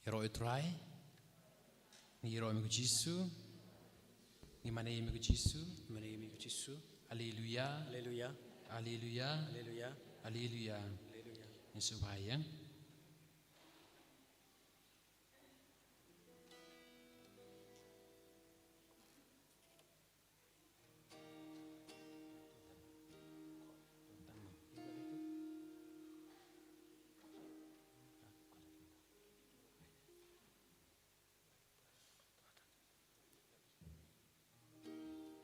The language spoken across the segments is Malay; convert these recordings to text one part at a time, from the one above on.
Hero utrai, ni hero amigo Yesus, ni mana amigo Yesus, Mana imi ku Yesus. Haleluya, Haleluya. Haleluya, Haleluya. Haleluya. Haleluya. Yesus bahaya.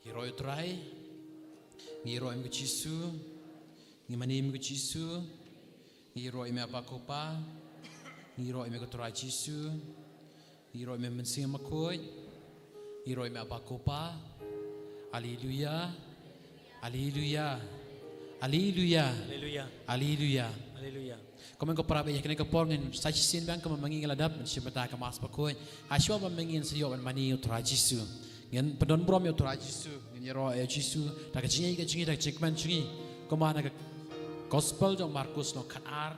Hero utrai, ni hero amigo Yesus, ni mana amigo Yesus, ni hero amigo apa kopa, ni hero amigo utrai Yesus, ni hero amigo mensing makoi, ni hero amigo apa kopa. Haleluya, Haleluya, Haleluya, Haleluya. Haleluya. Haleluya. Komen ko para baya kene ko porngen sa chisin bang ko mangi ngaladap si mata ka mas pakoi hasyo ba mangin sa yo mani utra Jesu ngen pedon brom yo utra Jesu ngen yero ya Jesu ta ka jingi ta chikman chingi ko mana ka gospel jong Markus no khatar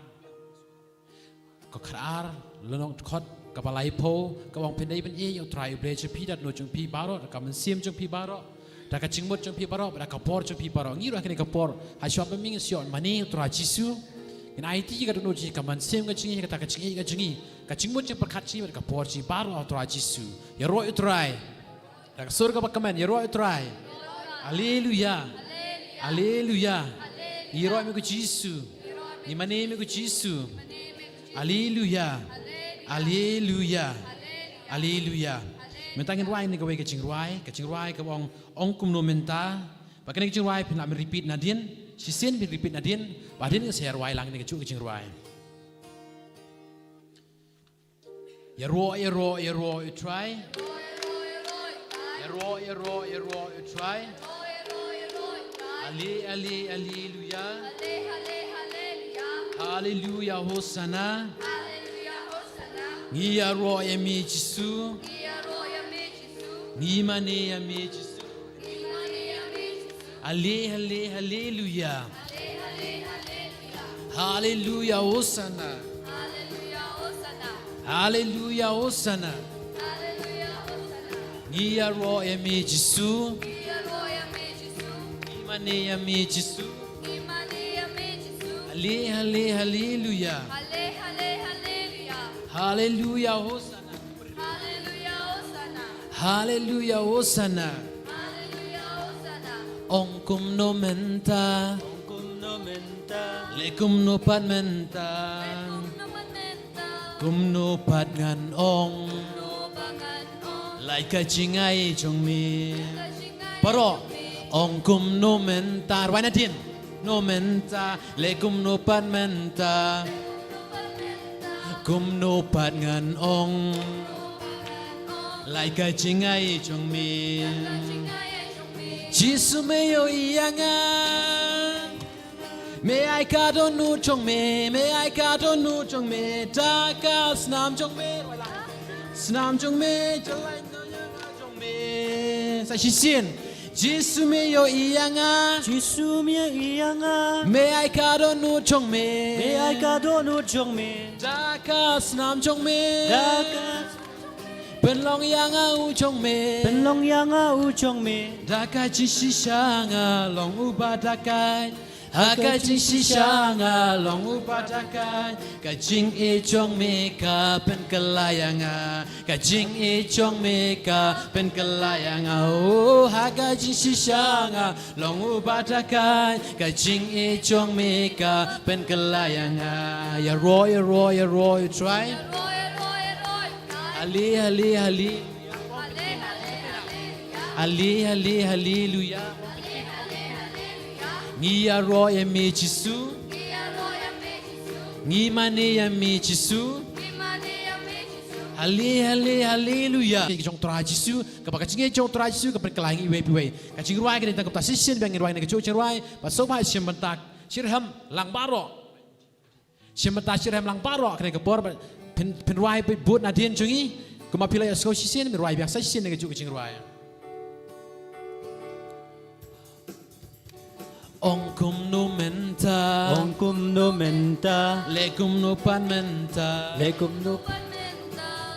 ko khatar lonong khot ka balai po ka wong pendai ben ye yo utra ble che pi dat no jong pi baro ka man sim jong pi baro ta ka chingmot jong pi baro da ka por jong pi baro ngi ro kene ka por hasyo ba mingin sio mani utra Jesu in IT ka dono ji ka man sem ka chingi ka ta ka chingi ka chingmut je perkat chi ka por chi baru autora Jesu ya ro utrai ta ka surga ba kaman ya ro utrai haleluya haleluya ni ro mi ku Jesu ni mane mi ku Jesu haleluya haleluya haleluya mentangin ruai ni ka we ka ching ruai ka ong kum no menta ba ka ni ching ruai pin la repeat nadien si sen bi repeat nadien badin ke share wai lang ni ke chu ke ching ruai ya ro you try ya ro you try haleluya haleluya hosana ni ya ro ya mi Jesu ni mane ya mi Jesu haleluya haleluya hosana haleluya hosana ni ya ro ya mi Jesu ni mane ya mi Jesu haleluya haleluya hosana haleluya hosana ong kum no menta lekum no pat menta kum no pat ngan ong lai ka chingai chong mi paro ong kum no menta wai na tin no menta lekum no pat menta kum no pat ngan ong lai ka chingai chong mi Jesu me yo ianga me ai ka don nu chong me ai ka don nu chong me ta ka snam chong me jalai no yang chong me sa shisien Jesu me yo ianga me ai ka don nu chong me ta ka snam chong me Bên lòng yang u chong me Dakai chi shi shanga long u ba dakai Hakai chi shi shanga long u ba dakai Ka jing e chong me ka pen kelayanga Ka jing e chong me ka pen kelayanga Oh hakai chi shi shanga long u ba dakai Ka jing e chong me ka pen kelayanga Ya roy try Haleluya Ni ya ro ya mi Jesu Ni mane ya mi Jesu Haleluya Jong tra Jesu kapag kacing jong tra Jesu kapag kelangi we ka ching ruai ka tang ka sisen bang ruai na ka ching ruai ba so ba sim bantak sirham lang baro sim bantak sirham lang baro ka bor pen ruai pe buat nadien chungi kuma pilai asko sisen mi ruai biasa sisen na ka ching ruai Ong kum no menta, lekum no pan menta, lekum no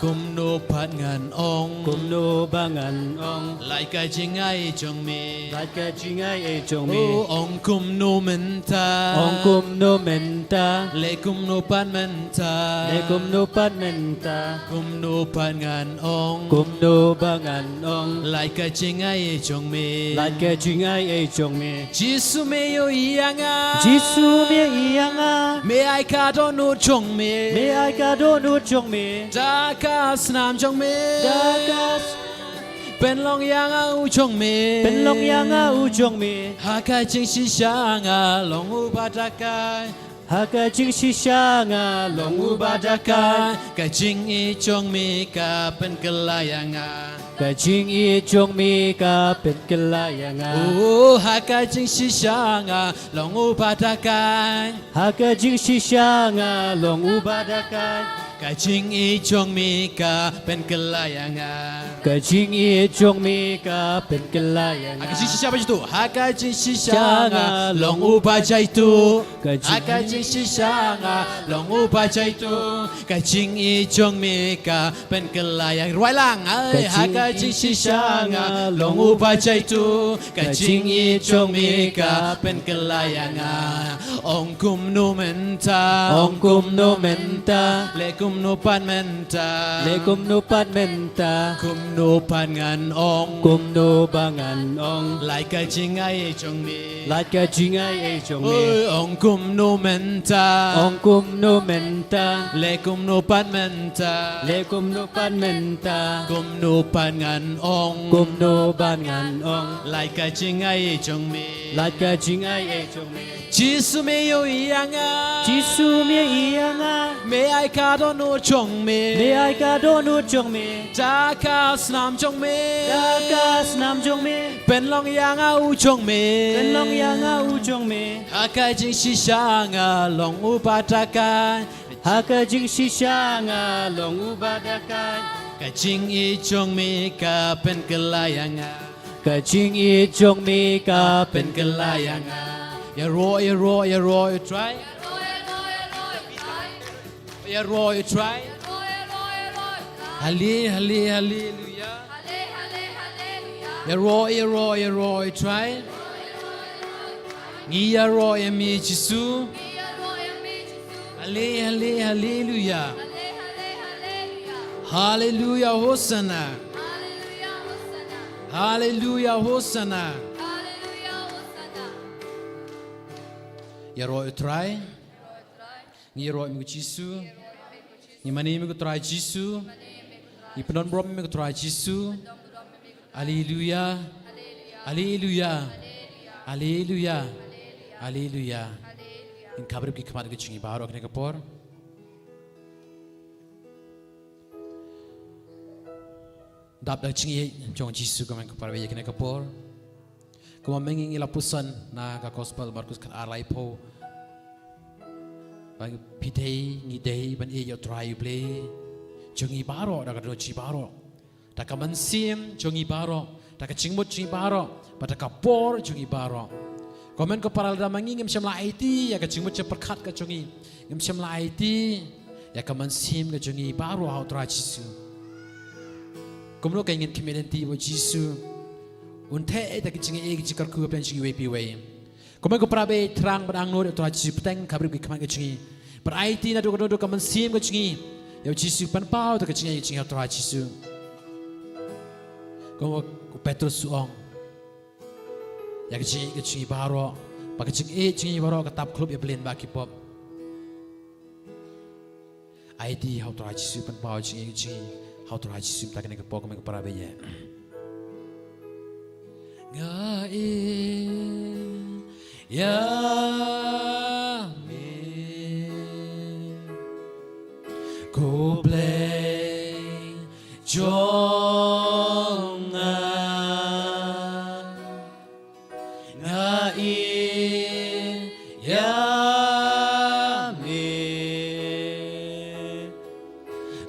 กุมโนพัดงานองค์ กุมโนบางันอง ไลกาจิงไอจงมี ลายกะจิงไอเอจง โอ้ มี องค์กุมโนเมนตา องกุมโนเมนตา เลกุมโนพัดเมนตา เลกุมโนปัดเมนตา กุมโนพัดงานองค์ กุมโนบางันอง ไลกาจิงไอจงมี ลายกะจิงไอเอจงมี จิสุเมโยอียังอา จิสูเมียอียังอา เมไอคาโดนูจงมี เมไอกาโดนูจงมี ดากาสนามจงมี ดากาส เป็นลองยังอาอูจงมี เป็นลงยังอาอูจงมี หากาจิงชิชางาลงอุปาตากาย หากะจิงชิชางาลงอุบาดากาย กะจิงอีจงมีกาเป็นกลายังา กะจิงอีจงมีกาเป็นกลายังา โอ้หากาจิงชิชางาลงอุปาตากาย หากะจิงชิชางาลงอุบาดากาย กะจิงอีจงมีกาเป็นกลายังา กะจิงอีจงมีกาเป็นกลายัง Haka า jing shisha bajitu, haka jing shisha nga long upa jaitu, haka jing shisha nga long upa jaitu, ka jing i jong mi ka pen kelayang ruai lang, ay haka jing shisha nga long upa jaitu, ka jing i jong mi ka pen kelayang ong kum nu menta, องกุมโนเมนตา le kum nu pan menta, เลกุมโนปัดเมนตา kum nu pan ngan ong, กุมโนบางันอง lai ka jing ai jong mi. ลายกะจิงไอเอจงมี Ôi ông cum no menta องกุมโนเมนตา le cum no pan menta เลกุมโนปัดเมนตา cum no pan ngan ong กุมโนบานงันอง lai ka ching ai chong mi ลายกะจิงไอเอจงมี Jisu me yo yang a จิสูเมียอียังอา me ai ka do no chong เม me ไอกาโดนูจงมี ja ka snam chong me ดากาสนามจงมี pen long yang a u chong me เป็นลองยังอาอูจงมี ha ka jing shi shang a long u pa ta ka หากะจิงชิชางาลงอุบาดากาย ka jing i chong me ka pen kelayang a กะจิงอีจงมีกาเป็ เป็น นกันลายังอย่ารออย่ารออย่ารออย่า try อย่ารออย่า try ฮัลลีฮัลลีฮัลลีลูยาอย่ารออย่ารออย่ารออย่า try งี้อย่ารออย่ามีจิสูฮัลลีฮัลลีฮัลลีลูยาฮาเลลูยาโฮสนาฮาเลลูยาโฮสนาอย่ารออย่า try งี้รอมีจิสูงี้มันนี่มีก็ try จิสูงี้ปนนบรมมีก็ try จิสูฮาเลลูยาฮาเลลูยาฮาเลลูยาฮาเลลูยาอินคาบริบกิขมาดกิชิงบาร์อกเนกปอร์ดับดัชิงจงจิสูก็มันก็ปาร์เวยกเนกปอร์ก็มันไม่งิงlapusan na ka gospel Markus kan arai po bang pitei ngi dei ban e yo try play jongi baro da ka do chi baro da ka man sim jongi baro da ka chingmut chi baro ba da ka por jongi baro komen ko paral da mangi ngem shamla IT ya ka chingmut che perkhat ka jongi ngem shamla IT ya ka man sim ka jongi baro how try jisu komno ka ngin community bo jisu unte eta kicing e kicikar ku plan chingi wepi we komen ko prabe trang badang no to chi pteng kabri ki khamang kichingi par IT na do do kaman sim ko chingi yo jisu pan pau to kichingi chingi to jisu ko Petrus suong ya kichingi baro pa kichingi baro ka tap club ya plan ba ki pop IT how to jisu pan pau chingi how to jisu ta kene ko pok komen ko prabe ye Ngain ya me ko play jonga ngain ya me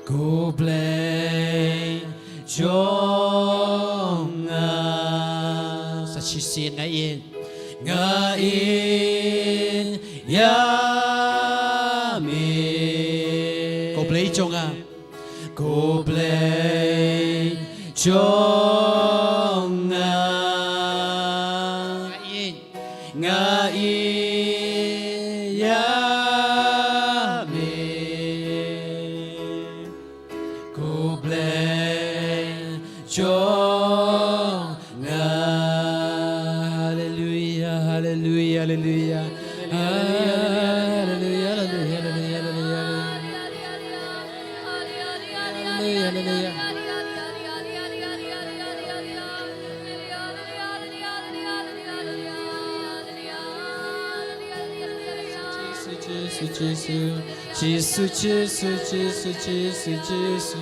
ko play jonga Shin ngain ya me ko play chonga cô play trong Ngain. nga iya me cô play trong hallelujah hallelujah hallelujah hallelujah hallelujah Jesus, Jesus, Jesus, Jesus, Jesus.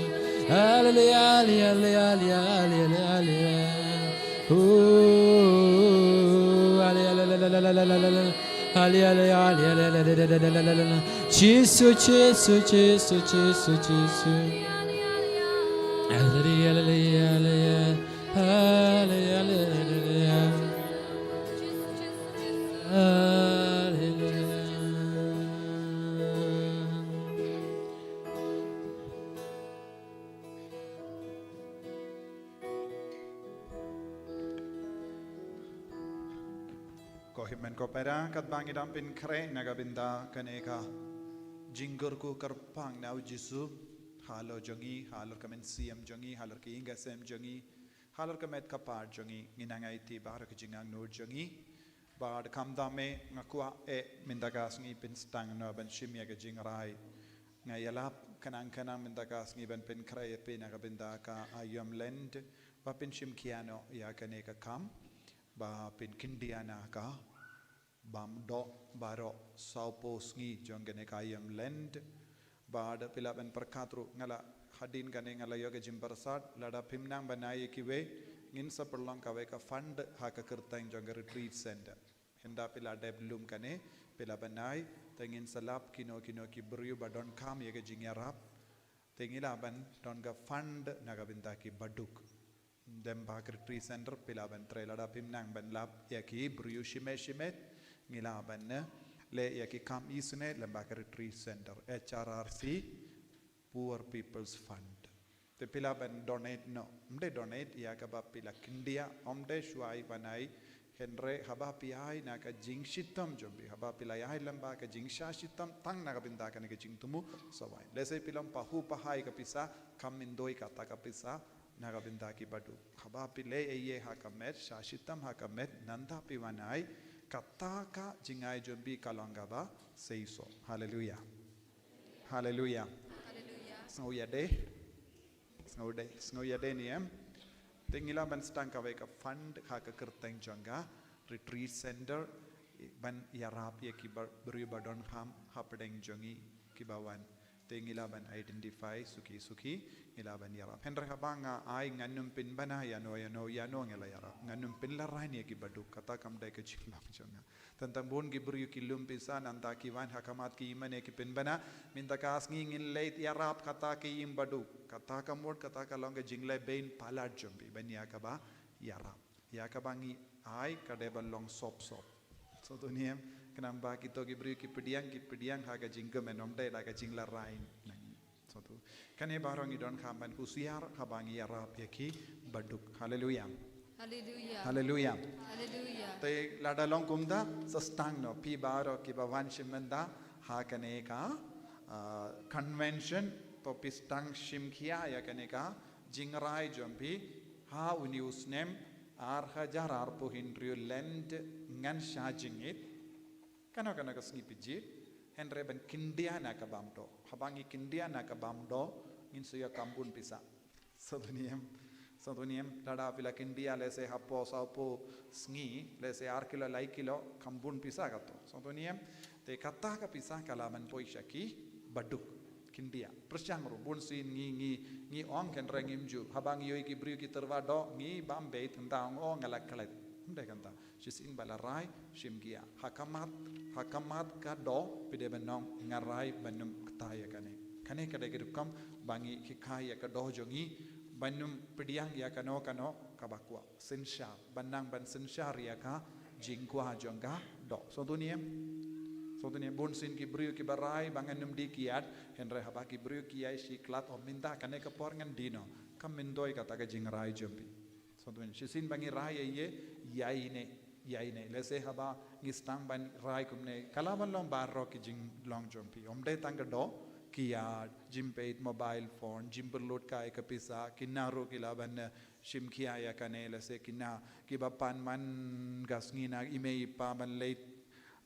Hallelujah, hallelujah, hallelujah, hallelujah. Ooh, hallelujah, hallelujah. Jesus, Jesus, Jesus, Jesus, Jesus. Hallelujah, hallelujah, hallelujah, hallelujah. Kohimen ko pera kat bangidam pin kre nagabinda kaneka jinggur ku kerpang nau jisu halo jongi halor kamen siam jongi halor ki inga sem jongi halor kamet kapar jongi nginangai ti bar ke jingang nur jongi bad kamdame ngakua mindagas ngi pin stang no ban shimya ke jingrai ngayalap kanang mindagas ngi ban pin kre pin nagabinda ka ayam lend ba pin shim kiano ya kaneka kam ba pin kindiana ka bam do baro saupos ngi jongene kayam lend ba da pilaban perkatru ngala hadin kane ngala yoga jimbarsat lada pimnang banai kiwe ngin sa perlong kawe ka fund ha ka kertang jong retreat center henda pila deblum kane pila banai tengin salap kino ki beryu badon kam yoga jingarap tengila ban don ga fund naga binta ki baduk dem ba retreat center pila ban trelada pimnang ban lap yaki beryu shimet ngila ban le yaki kam isne lamba retreat center HRRC Poor People's Fund te pila ban donate no mde donate ya ka ba pila kindia omde shuai banai henre haba piai na ka jingshitam jombi haba pila yai lamba ka jingsha tang na ka binda ka ne ka jingtumu sawai lese pilam pahu pahai ka pisa kam indoi ka ta ka pisa na ka binda ki badu haba pile eye ha ka met shashitam ha ka met nanda piwanai kataka jingai jombi kalanga ba seiso hallelujah hallelujah Snowya de niem tengila ban stang ka ka fund ha ka kerteng janga retreat center ban yarap ye ki beri badon ham hapdeng jongi kibawan tengila ban identify suki ngila ban yarap henre habanga ai nganum pin bana yano ngela yarap nganum pin la rain ye ki badu kata kam dai ka chiklam jonga tentang bon ki beri ki lumpisa nanta ki wan hakamat ki iman ye ki pin bana minta kas ngin leit yarap kata ki im badu kata kamot kata kalong ke jingle bain palat jombi ban yakaba yarap yakabangi ai kade balong sop so to niem kenamba kito ki beri ki pediang ha ka jingkem enom dai la ka jingla rain so to kane barong idon khamban kusiar habangi yarap yaki baduk hallelujah Hallelujah. hallelujah Hallelujah. te lada long kumda sastang no pi baro ki bawan shimenda ha kane ka convention to pistang shimkhia ya kane ka jingrai jompi ha unius nem ar hajar ar po hindriu land ngan sha jingit kana ka snipijit henre ban kindia na ka bamdo habangi kindia na ka bamdo insuya kambun pisa Saduniam lada pila kindia lese hapo saupo sngi lese arkilo laikilo kambun pisa kato Saduniam te kata ka pisa kalaman poishaki baduk kindia persyangru bun sin ngi ong ken rengimju habang yoi ki briu ki terwado ngi bambe tentang o ngalak kalet ndai kanta sisin balarai shimgia hakamat ka do pide benong ngarai benum ktaya kane kada kirukam bangi hikaya ka do jongi banum pediang ya kano kabakwa sinsha banang ban sinsha ya ka jingkwa jongga do so so tu ni bun sin ki brio ki barai bangan num di kiat henre haba ki brio ki ai si klat om minta kane ka por ngan dino kam mindoi kata ka jing rai jumpi so tu ni sin bangi rai ye yai ne lese haba ngistang ban rai kumne kalaban long barro ki jing long jumpi om de tang do kiat jimpe mobile phone jimberlot ka ek pisa kinaro kilaban shim kia ya kane lese kina ki bapan man gasngina imei pa ban late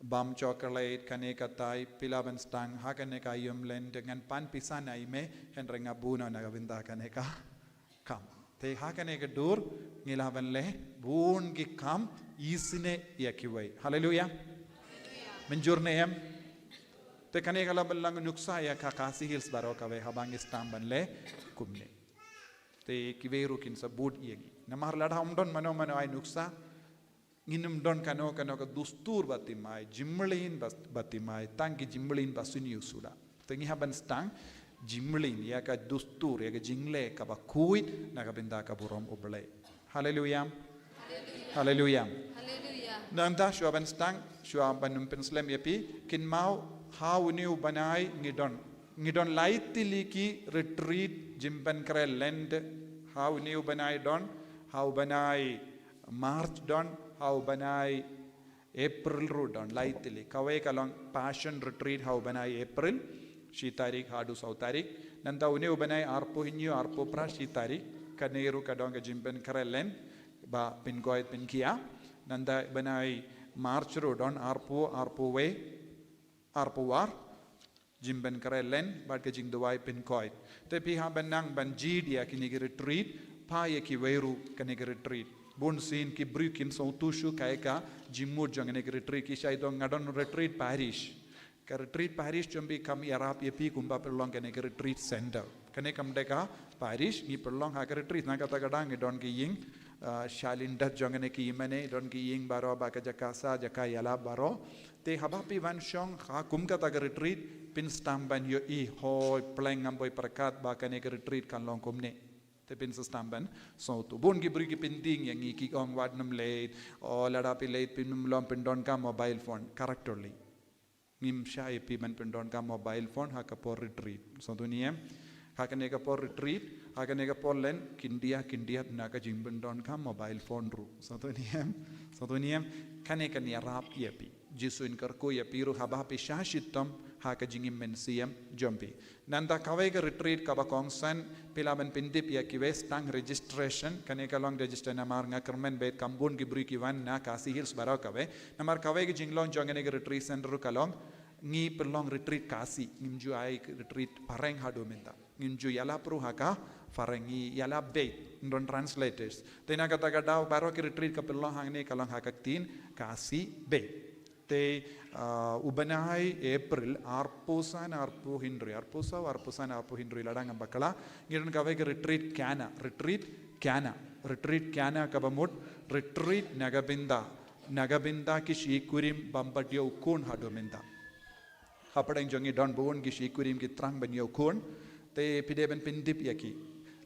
bam chocolate kane katai pilaban stang ha kane ka yum len dengan pan pisa na ime henrenga buno na gavinda kane ka kam te ha kane ka dur ngilaban le bun ki kam isine yakiwai hallelujah menjurne em te kane kala balang nuksa ya ka kasi hills baro ka we habang istamban le kumne te kiveru kin sa bud yegi namar lada umdon mano ai nuksa nginum don kano ka dustur batimai jimlin batimai tangi jimlin basuni usula te ngi haban stang jimlin ya ka dustur ya ka jingle ka ba kuit na ka benda ka burom oble hallelujah hallelujah Hallelujah. nanda shuaban stang shuaban penslem yapi kin mau how new banai ngidon lightly ki retreat jimban kre lend how new banai don how banai march don how banai april ru don lightly kawe kalong passion retreat how banai april shi tarik hadu sau tarik nanda new banai arpo hinyu arpo pra shi tarik kaneru kadong ka jimban kre lend ba pin goit pin kia nanda banai march ru don arpo we arpuar jimben kare len bad ke jing dawai pin koit te pi ha benang ban jid ya kini ki retreat pa ye ki weru kani ki retreat bun sin ki brukin so tushu kaika jimur jang ne ki retreat ki shai dong ngadon retreat parish ka retreat parish chombi kam yarap ye pi kumba perlong kani ki retreat center kane kam deka parish ni perlong ha ka retreat na kata kadang don ki ying shalindat jangane ki imane don ki ying baro ba ka jakasa jaka yala baro te habapi van shong ha kum kata ka retreat pin stamban yo I hoi pleng amboy prakat ba kane ka retreat kan long kumne te pin stamban so tu bon ki bri ki pinting yang ki ong wad nam late o lada pi late pin num lom pin don ka mobile phone characterly ngim shay pi man pin don ka mobile phone ha ka por retreat so tu niem ha kane ka por retreat ha kane ka por len kindia na ka jimben don ka mobile phone ru so tu niem kane kan yarap yepi jisu in karko ya piru haba pi shashitam ha ka jingim men siam jompi nanda kawe ka retreat ka ba kongsan pilaban pindip ya ki west tang registration kane ka long register na mar nga kermen bet kambun ki bri ki wan na kasi hills bara kawe namar kawe ki jinglong jongane ka retreat center ka long ngi perlong retreat kasi ngimju ai retreat pareng hado menta ngimju yala pro haka farengi yala bait non translators tena kata daw baro ki retreat ka perlong hangne kalong hakaktin kasi bait te ubanai april arposan arpo hindri ladang ambakala ngiran kawe ke retreat kana kabamut retreat nagabinda ki shikurim bambadio kun hadomenda hapadang jongi don bon ki shikurim ki trang banyo kun te pideben pindip yaki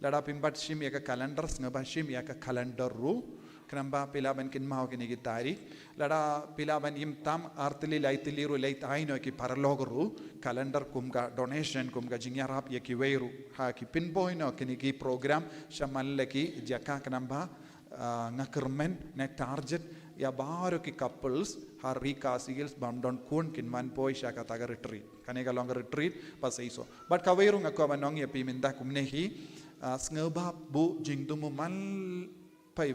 lada pimbat shim yaka calendars ngabashim yaka calendar ru kenamba pilaban kin mau kini ki tarik lada pilaban im tam artili laitili ru lait aino ki paralogru calendar kumga donation kumga jingyarap ye ki weiru ha ki pinboy no kini ki program shamal ki jaka kenamba ngakermen ne target ya baru ki couples hari kasigils bamdon kun kin man boy shaka taga retreat kanega longer retreat pasaiso but ka weiru ngako banong ye piminda kumnehi sngoba bu jingtumu mal pai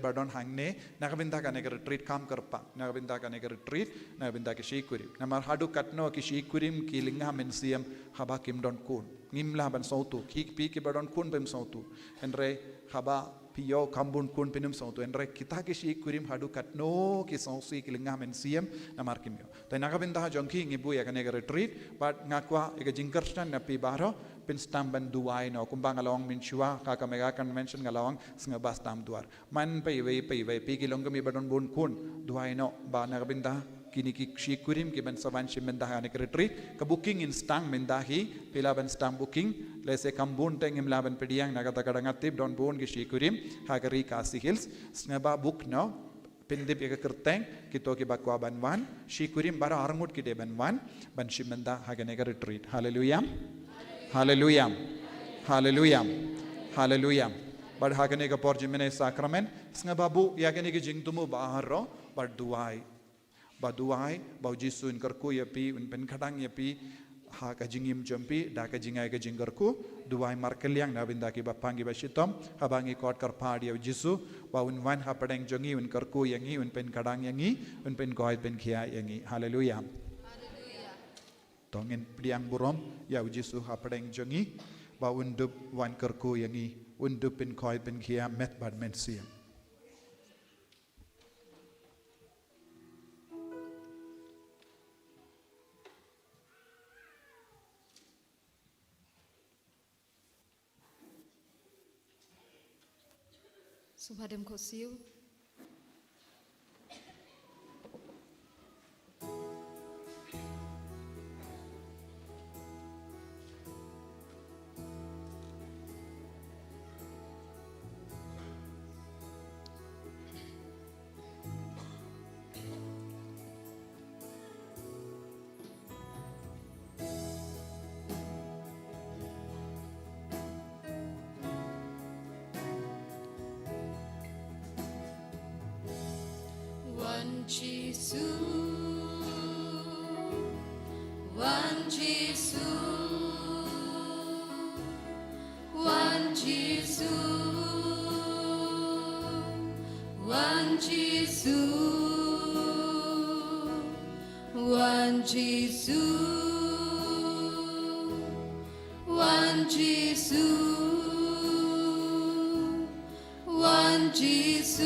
badon hangne nagabinda ka nega retreat kam karpa nagabinda ka nega retreat nagabinda ki shikurim namar hadu katno ki shikurim ki linga mensiam haba kim don kun ngimla ban sautu ki pi ki badon kun bem sautu enre haba piyo kambun kun pinum sautu enre kita ki shikurim hadu katno ki sausi ki linga mensiam namar kimyo ta nagabinda jongki ngibu ya ka nega retreat but ngakwa ega jingkarstan na pi baro pin stamban duai no kumbang along min chua ka mega convention ngalawang snga bas tam duar man pai ve pi kilong mi badon bun kun duai no ba nagabinda kini ki shikurim ki ban saban shimenda ha ne retreat ka booking in stang mendahi pila ban stang booking lese kambun tengim laban pediang nagata kadanga tip don bun ki shikurim ha ka ri kasi hills snga ba book no pindip ya kerteng kita ki bakwa banwan shi kurim bara arngut ki de banwan ban shimenda hagane ka retreat hallelujah hallelujah hallelujah hallelujah bad hagane ka porjimene sacrament snga babu yagane ki jingtumu baharo bad duai bau jisun kerku yapi un pen khadang yapi ha ka jingim jompi da ka jingai ka jingarku duai markeliang na binda ki bapangi basitom habangi kot kar phadi ya jisu ba un wan ha padeng jongi un kerku yangi un pen khadang yangi un pen goi pen khia yangi hallelujah Hallelujah. tongin priang burom ya jisu ha padeng jongi ba un dup wan kerku yangi un dup pen koi pen khia met bad men siam Subhadem ko siu. One Jesus, one Jesus, one Jesus, one Jesus, one Jesus, one Jesus, one Jesus. One Jesus,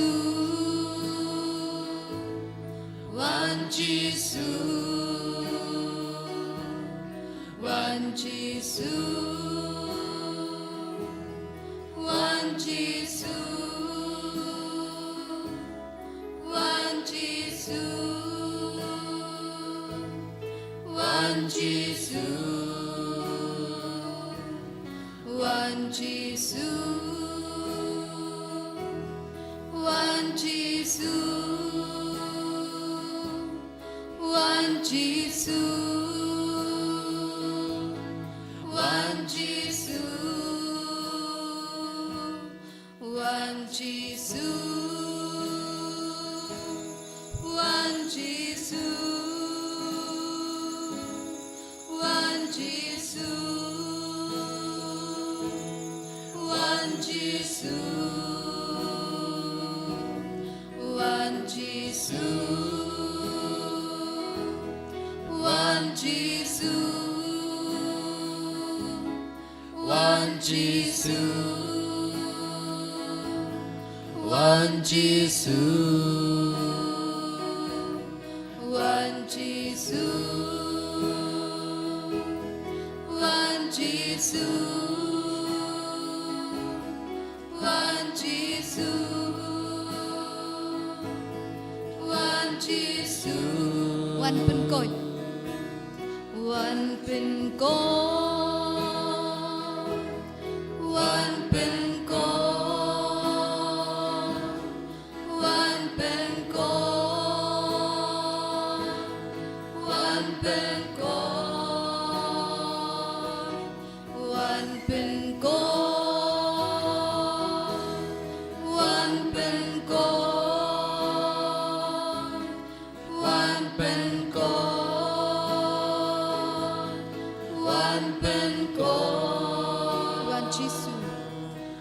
one Jesus, one Jesus, one Jesus, one Jesus, one Jesus, one Jesus. One Jesus, one Jesus, one Jesus, one Jesus, one Jesus, one Jesus, one Jesus. One Jesus, one Jesus, one Jesus, one Jesus, one Jesus, one Jesus, one Jesus, one pen coi. One pin God, one pin God, one pin God, one pin God, one pin God, one pin God, one pin God. One pen God, one Jesus,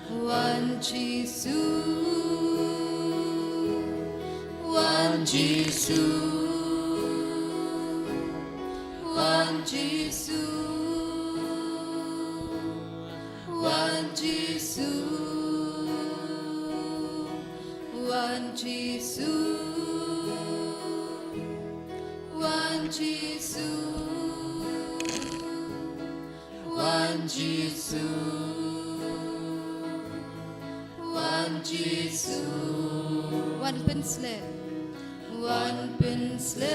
one Jesus, one Jesus, one Jesus, one Jesus, one Jesus, one Jesus. One Jesus, one Jesus, one pin slave, one pin slave,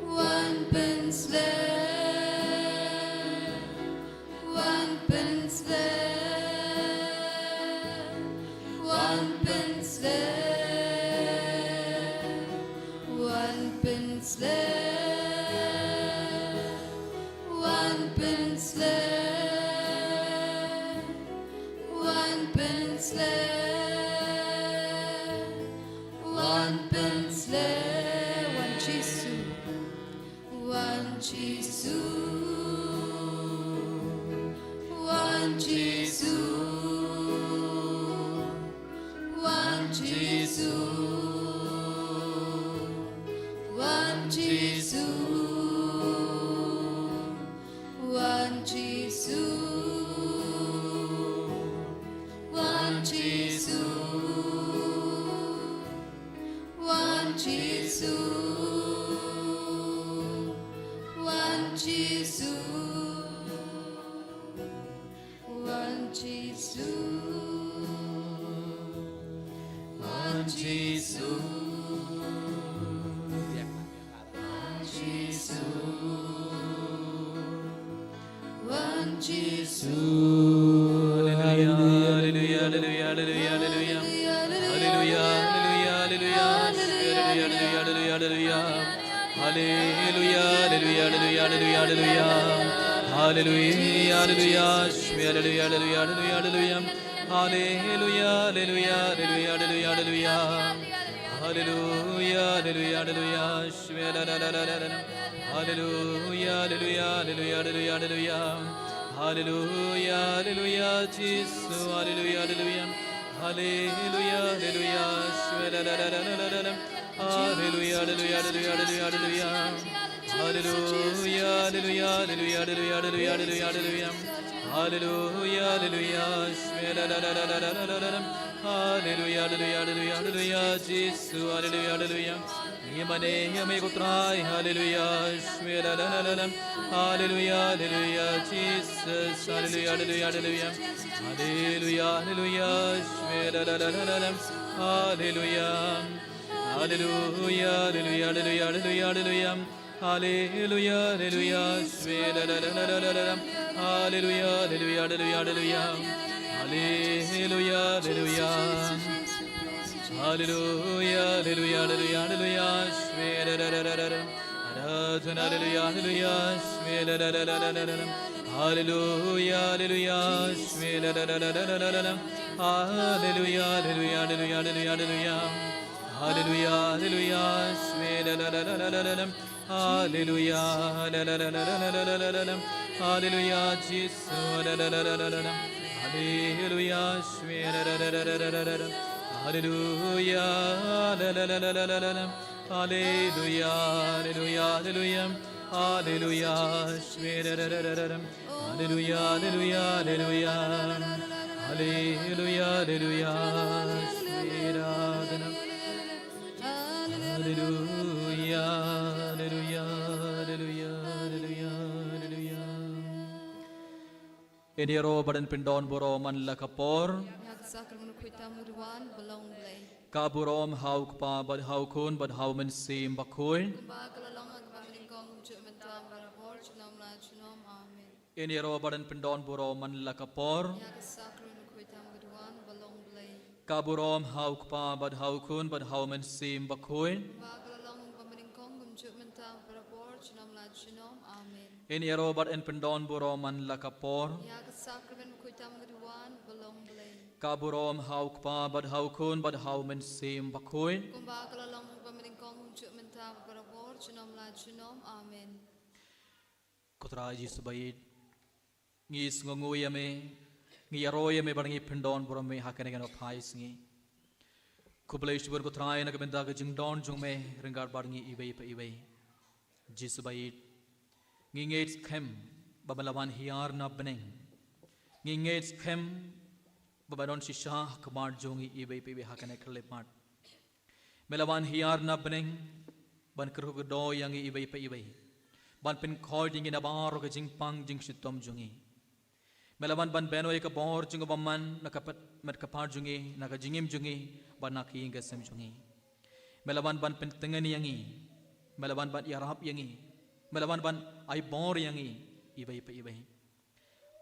one pin slave, one pin slave, one pin slave. Eniro badan pindon boro man lakapor kaburom hauk pa bad haukun bad haumen sim bakuin Eniro badan pindon boro man lakapor kaburom hauk pa bad haukun bad haumen sim bakuin Eniro badan pindon boro man lakapor kaburom hauk pa bad haukun bad haumen sim bakuin Kotra Jesus bayit ngis ngonguyame ngiyaroyame barngi pindon borome hakane gano phais ngi kubleshwar kotra na kabenda ga jingdon jungme ringar barngi ibei pa ibei Jesus bayit ngingets khem babalawan hiar na beneng ngingets khem babadon shisha kmar jongi ibei pe hakane khle mat melawan hiar na beneng ban kru do yangi ibei pe ibei ban pin khoi ding na baro ka jingpang jing shitom jongi melawan ban beno ka bor jung baman nakapat met kapar jongi naka jingim jongi ban naki inga sem jongi melawan ban pin tengani yangi melawan ban yarap yangi melawan ban ai bor yangi ibei pe ibei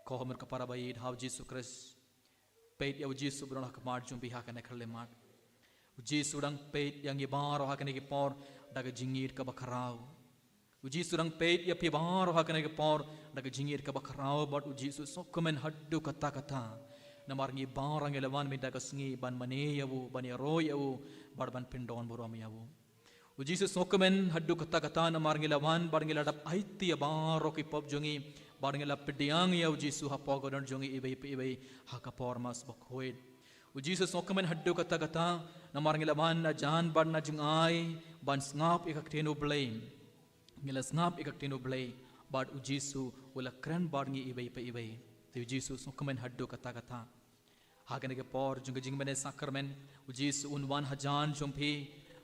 ko homer ka para bai haw Jesus Christ peit ya Jesus brona ka mar jum bi hakane khalle mat Jesus dang peit yangi baro hakane ki por daga jingir ka bakarau Jesus dang peit ya pi baro hakane ki por daga jingir ka bakarau but Jesus sokumen haddu kata kata namarngi barang elevan minta ka sngi ban mane yawu ban yaro yawu bar ban pindon borom yawu Jesus sokumen haddu kata kata namarngi lawan barngi ladap aiti ya baro ki pop jongi barangela pediang ya ujisu hapogodon jongi ibai hakapor mas bakhoid ujisu sokamen haddo kata namarangela man na jan ban na jungai ban ngap ikakteno blame ngela ngap ikakteno blame bad ujisu wala kran barngi ibai te ujisu sokamen haddo kata hagane ke por junga jingmene sakramen ujisu unwan hajan jompi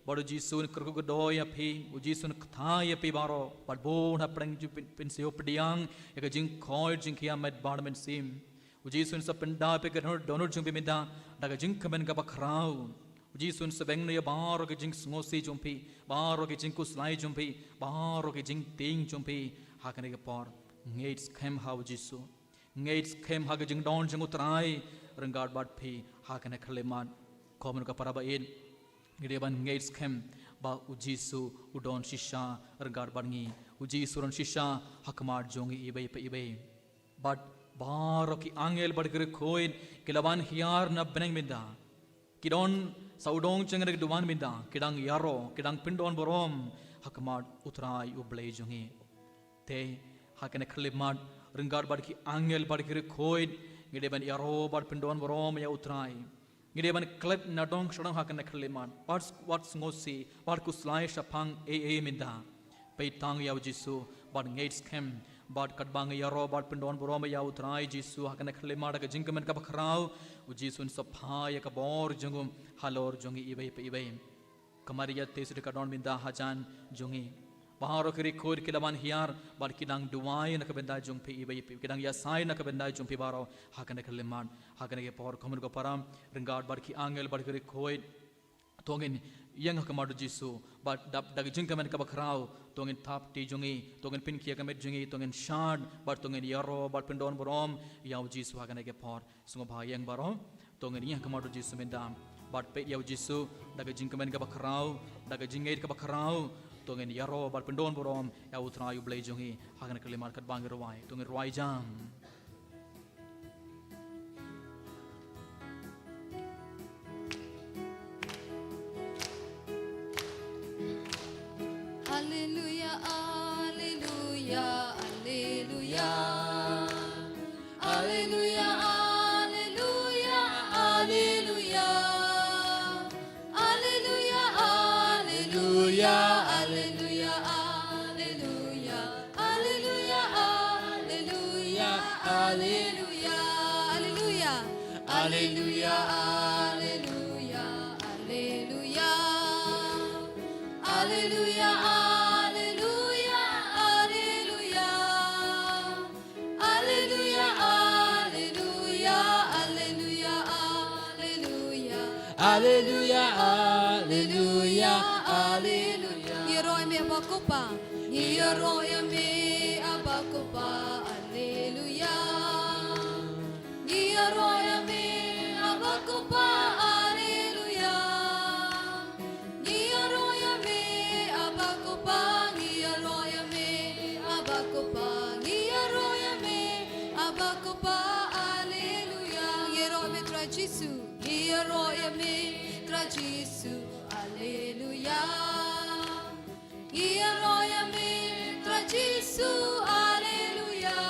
baru jisun kerku doya pi ujisun kthaya pi baro badbon haprang ju pinsio pediang eka jing khoi jing kia med barmen sim ujisun sa penda pe ke donor jing pimida daga jing kamen ka bakrau ujisun sa beng ne baro ke jing ngosi jumpi baro ke jing kuslai jumpi baro ke jing ting jumpi hakane ke por ngates kem ha ujisu ngates kem ha ke jing don jing utrai rengard bad pi hakane khaleman komen ka parabain Gideban ngates kem ba ujisu udon shisha regar barngi ujisu ron shisha hakmar jongi ibai but baro ki angel badgre koin kilaban hiar na beneng minda kidon saudong chengre duwan minda kidang yaro kidang pindon borom hakmar utrai ublei jongi te hakane khlimat regar bad ki angel badgre koin gideban yaro bad pindon borom ya utrai Gideban klep nadong shadang hakan khleman what's ngosi part kuslai shapang minda pe tang yaw jisu bad ngates kem bad kadbang yaro bad pindon borom yaw utrai jisu hakan khleman daga jingkamen ka bakrau ujisun saphaya ka bor jungum halor jongi ibai kamariya tesu ka don minda hajan jongi baharo kiri khod kilaman hiar bad kidang duwai na kabenda jung pe ibai kidang ya sai na kabenda jung pe baro hakan khleman hakan ke por komun ko param ringard bad ki angel bad kiri khod tongin yang hakamadu jisu bad dag jing kamen ka bakrau tongin thap ti jungi tongin pin kia kamet jungi tongin shad bad tongin yaro bad pindon borom yaw jisu hakan ke por sungo bhayang baro tongin yang hakamadu jisu mendam bad pe yaw jisu dag jing kamen ka bakrau dag jingait ka bakrau tongin yaro bal pendon borom ya utra yu blai jongi hagan kalimat kat bang ruai tongin ruai jam Hallelujah, hallelujah, hallelujah. Hallelujah, hallelujah, hallelujah. Hallelujah, hallelujah, hallelujah, hallelujah. Hallelujah, hallelujah, hallelujah. Hallelujah, hallelujah, hallelujah, hallelujah. Hallelujah, hallelujah, hallelujah. Hallelujah, hallelujah, hallelujah, hallelujah. Hallelujah, hallelujah, Hallelujah. Yeroy me abakopa. Yeroy me abakopa. Hallelujah. Yeroy me abakopa. Hallelujah. Yeroy me abakopa. Yeroy me abakopa. Yeroy me abakopa. Hallelujah. Yeroy me tra Jesu. Yeroy me tra Jesu. Hallelujah. Yeroy me tra Jesu. Hallelujah.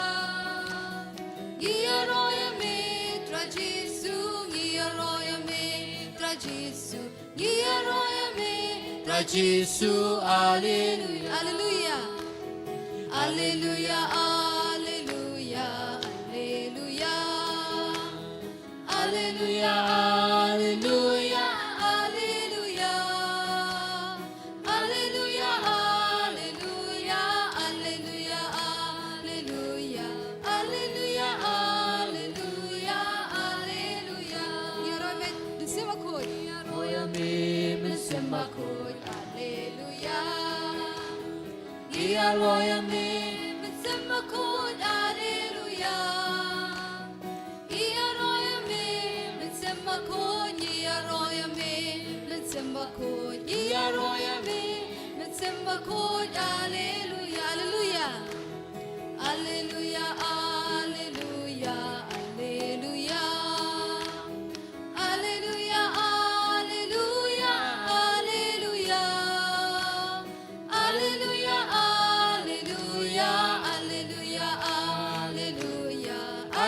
Yeroy me tra Jesu. Yeroy me tra Jesu. Yeroy me tra Jesu, hallelujah. Hallelujah. Hallelujah. Hallelujah. Hallelujah. Hallelujah. Hallelujah, Hallelujah. Hallelujah. Hallelujah. Hallelujah. Hallelujah. Hallelujah. Hallelujah. Hallelujah. Yeroy me nsemakot. Yeroy me nsemakot. Hallelujah. Yeroy me nsemakot. Hallelujah. Yeroy me nsemakot. Yeroy me nsemakot. Yeroy me nsemakot. Hallelujah. Hallelujah. Hallelujah. Hallelujah. Hallelujah. Hallelujah. Hallelujah. Hallelujah. Hallelujah. Hallelujah.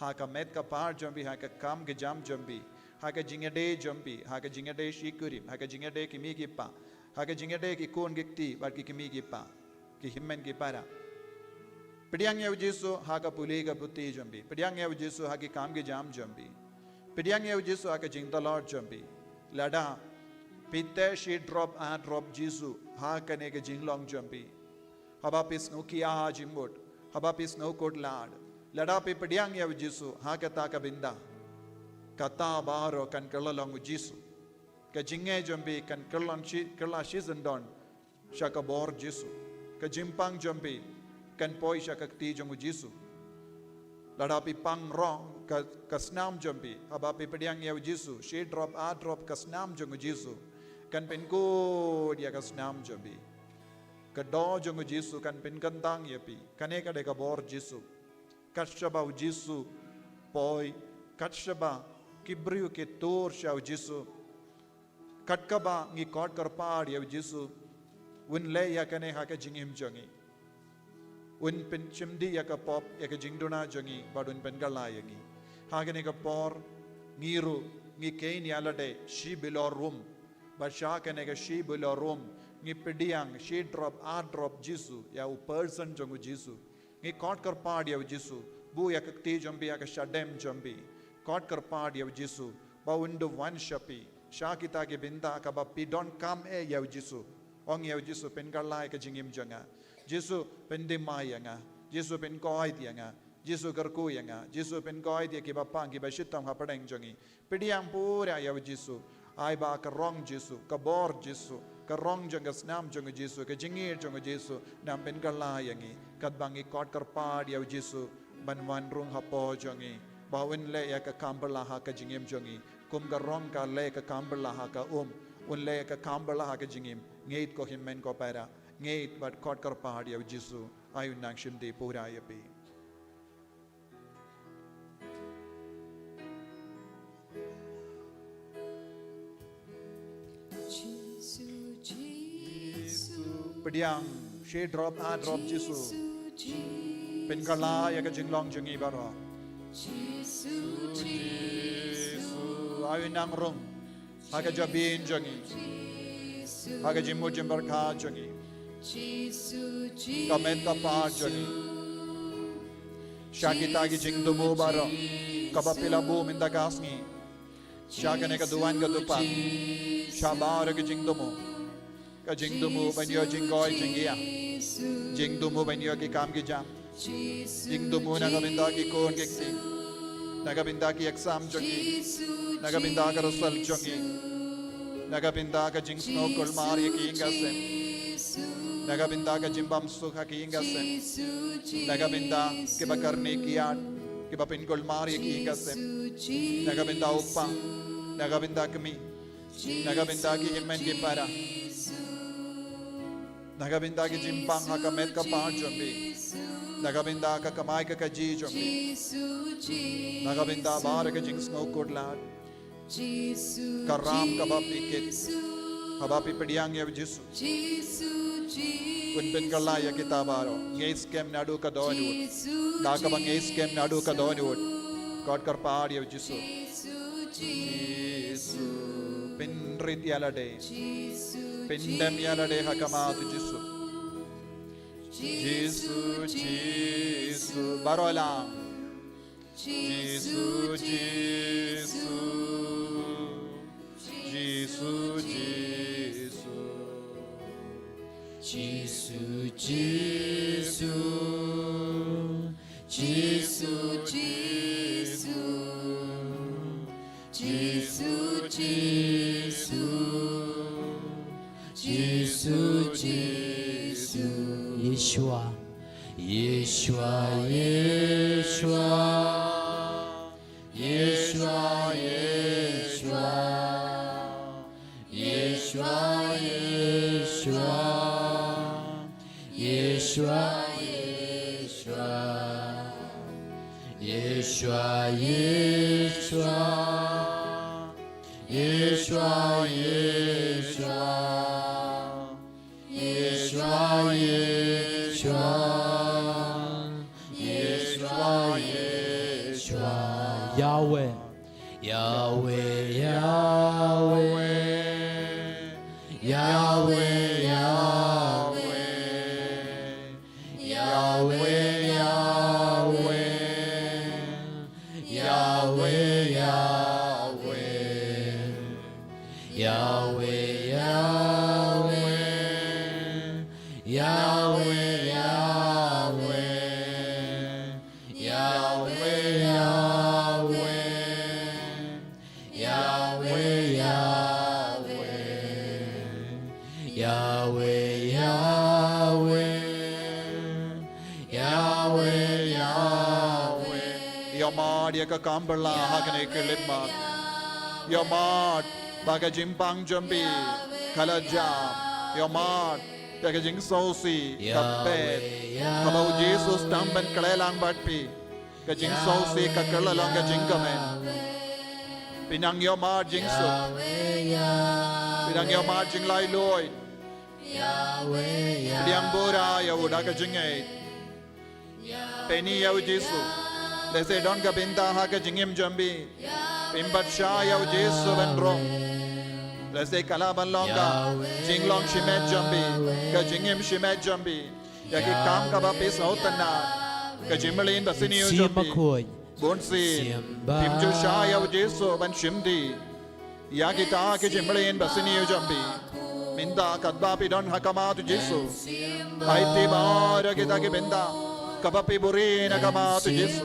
haka met ka par jombi haka kam ke jam jombi haka jingade jombi haka jingade shikurim haka jingade kimi ki pa haka jingade ki kon gikti bar ki kimi ki pa ki himmen ki para pediang ya Yesu haka puli ka puti jombi pediang ya Yesu haka kam ke jam jombi pediang ya Yesu haka jing the Lord jombi lada pitte she drop a drop Yesu haka ne ke jing long jombi haba pis no ki a jimbot haba pis no kod lad lada pe pediang ya Yesu haka ta ka binda kata baro kan kerlalong Yesu ka jinge jombi kan kerla season don shaka bor Yesu ka jimpang jombi kan poi shaka ti jong Yesu lada pi pang rong ka snam jombi haba pe pediang ya Yesu she drop a drop ka snam jong Yesu kan pen ko dia ka snam jombi ka do jong Yesu kan pen kantang ya pi kane ka de ka bor Yesu kat shaba Yesu poi kat shaba kibriu ke tor shau Yesu kat ka ba ngi kot kar par ya Yesu un le ya kane ha ka jingim jongi un pen chimdi ya ka pop ya ka jingduna jongi badun pen gala yangi ha kane ka por ngiru ngi kein ya lade shi below room ba sha kane ka shi below room ngi pediang she drop a drop Yesu ya u person jongu Yesu ngi kot kar par ya Yesu bu ya ka ti jombi ya ka shadem jombi kot kar par ya Yesu ba undu one shapi sha kita ke binda ka ba pi don't come e ya Yesu ong ya Yesu pen gala ka jingim jonga Yesu pen de mayanga Yesu pen koi tianga Yesu kar ko yanga Yesu pen koi dia ki ba pang ki ba shitam ha padeng jongi pediang pura ya Yesu ai ba ka rong Yesu ka bor Yesu ka rong jonga snam jonga Yesu ka jingir jonga Yesu nam pen gala yangi kat bangi kot kar pa ya Yesu ban wan rung ha po jongi ba wen le ya ka kambala ha ka jingim jongi kum ka rong ka le ka kambala ha ka un le ka kambala ha ka jingim ngeit ko himmen ko para ngeit bat kot kar pa ya Yesu ayun nang shim de pura ya pe pediang she drop a drop Yesu pen kala ya ka jinglong jongi baro Yesu ayun nang rong ha ka jabin jongi ha ka jimu jimbar kha jongi kamet ka pa jongi shakita ki jing dumu baro kabapila bu minda kasngi shakane ka duan ka dupa shabar ka jing dumu ka jing dumu banyo jinggoy jingia jing dumu banyo ki kam ki jam jing dumu na kabinda ki kon kekti na kabinda ki exam jongi na kabinda ka result jongi na kabinda ka jing snow kol mari ki ingasem na kabinda ka jimbam sukha ki ingasem na kabinda ke bakarne ki art ke bapin kol mari ki ingasem na kabinda upang na kabinda kami na kabinda ki himmen ki para Nagabinda ki jimpang ha kamet ka pa jombi Nagabinda ka kamay ka kaji jombi Nagabinda bar ka jing snow kodlat Karam ka bap ikit Habapi pediang ya Yesu Unpin kalaya kita baro Ngays kem nadu ka donut Nakabang ngays kem nadu ka donut God karpar ya Yesu Yesu Pinrit yalade Pindem yalade hakamatu Yesu Yesu Yesu barola Yesu Yesu Yesu Yesu Yesu Yesu Yesu Yesu Yesu Yesu Yesu Yeshua Yeshua Yeshua Yeshua Yeshua Yeshua Yeshua Yeshua Yeshua Yeshua Yeshua Yeshua Yeshua Yeshua Yeshua Yeshua Yeshua Yahweh, Yahweh, Yahweh, Yahweh, Yahweh, Yahweh, Yahweh, Yahweh, Yahweh, Yahweh, Yahweh, Yomad yakakambala hakane kilitmat. Yomad bagajimpang jumbi kalajam. Yomad yakajing sosi kapet. Kabau Jesus tamban kalelang batpi. Kajing sosi kakalalong kajingkamen. Pinang yomad jingsu. Pinang yomad jinglay loy. Pinang bura yavuda kajingay. Penny yav Jesus. They say don't go binta ha ka jingim jambi. Pimbat sha yav Jesus vendro. They say kalaban longa. Jinglong shimet jambi. Ka jingim shimet jambi. Yaki kam ka ba pis hotana. Ka jimmelin basini jambi. Bonsi. Pimju sha yav Jesus van shimdi. Yaki ta ka jimmelin basini jambi. Minda kadba pi don hakama tu Jesus. Aiti baara kita ki binda. Kabapi buri na kama tu Jesus.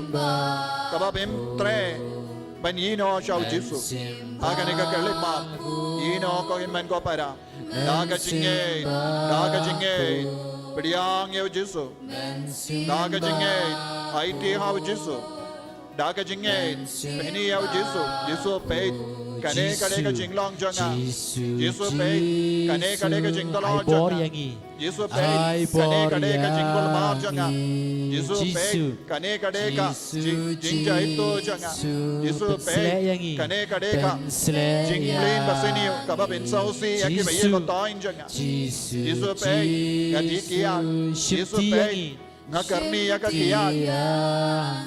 Kabapim tre banino shau Jesus. Agane ka kalima. Ino ko iman ko para. Daga jinge. Bidiyang yaw Jesus. Daga jinge. Aiti haw Jesus. Daga jinge. Bini yaw Jesus. Jesus paid. Kane ka jinglong janga. Jesus paid. Kane ka jingdolong janga. Jesus paid. Kane ka jingkol mar janga. Jesus paid. Kane ka jingja itu janga. Jesus paid. Kane ka jinglin basini kababin sausi yaki baye ko toin janga. Jesus paid. Kadikia. Jesus paid. Ngakarni ya kakiat.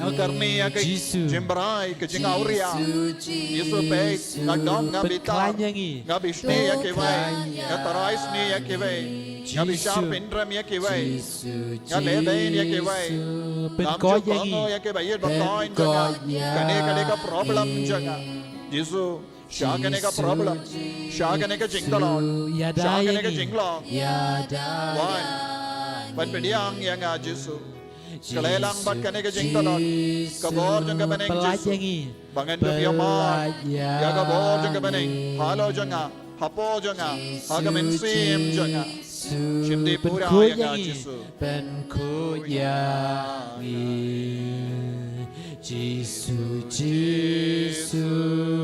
Ngakarni ya ke jimbrai ke jingauria. Jesus paid. Ngadom ngabita. Ngabishni ya kewai. Ngatarais ni ya kewai. Ngabishar pindram ya kewai. Ngaledain ya kewai. Namju bango ya kebaye batoin janga. Kane ka problem janga. Jesus Shagane ka problem. Shagane ka jingdalon. Shagane ka jinglong. One. Ban pediang yang Jesu. Kalelang bat kane ka jingtalon. Kabor jang ka baneng Jesu. Bangan ka piyamad. Ya kabor jang ka baneng. Halo janga. Hapo janga. Hagamen sim janga. Shimdi pura yang Jesu. Ben kuyangi. Jesu, Jesu.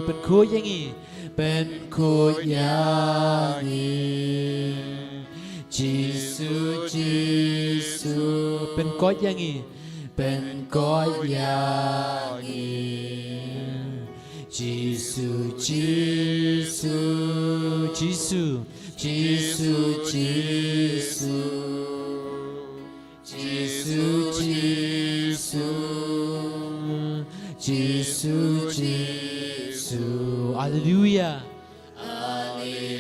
Ben kuyangi. Ben kuyangi. Jesu, Jesu, ben koyangi, ben koyangi. Jesu, Jesu, Jesu, Jesu, Jesu, Jesu, Jesu, Jesu, Jesu. Hallelujah, Hallelujah.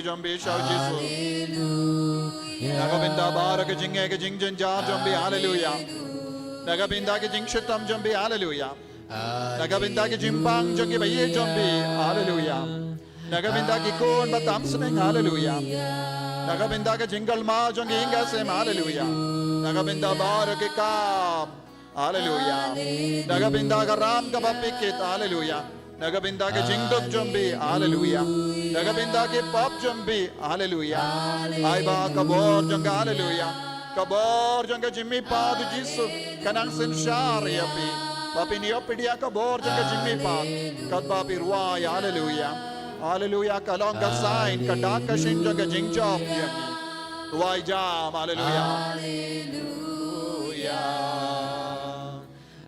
Jambi shau Jesus. Nagabinda bara ke jinge ke jingjan jar jambi hallelujah. Nagabinda ke jing shitam jambi hallelujah. Nagabinda ke jimpang jangi baye jambi hallelujah. Nagabinda ke kon batam semeng hallelujah. Nagabinda ke jingal ma jangi inga sem hallelujah. Nagabinda bara ke kam hallelujah. Nagabinda ke ram ka bapikit hallelujah. Nagabinda ke jingdok jambi hallelujah. Nagabinda ke pop jambi hallelujah. Aiba kabor janga hallelujah. Kabor janga jimmi pad Jesus kanang sinshar yapi. Papi niyo pidia kabor janga jimmi pad. Kadba pirwa hallelujah. Hallelujah kalong ka sign kadak ka shin janga jingjob yapi. Wai jam. Hallelujah.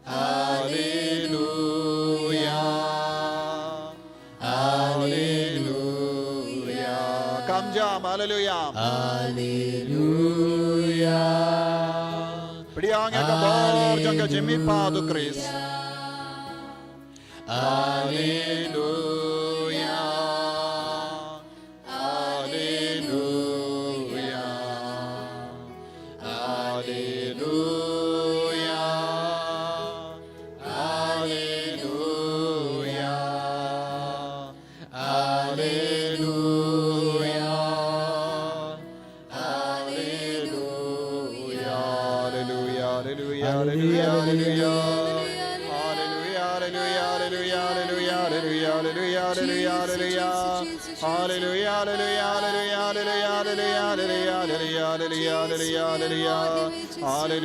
Hallelujah. Hallelujah. Come jam. Hallelujah. Priang ya kabor jangka Jimmy Padu Chris. Hallelujah.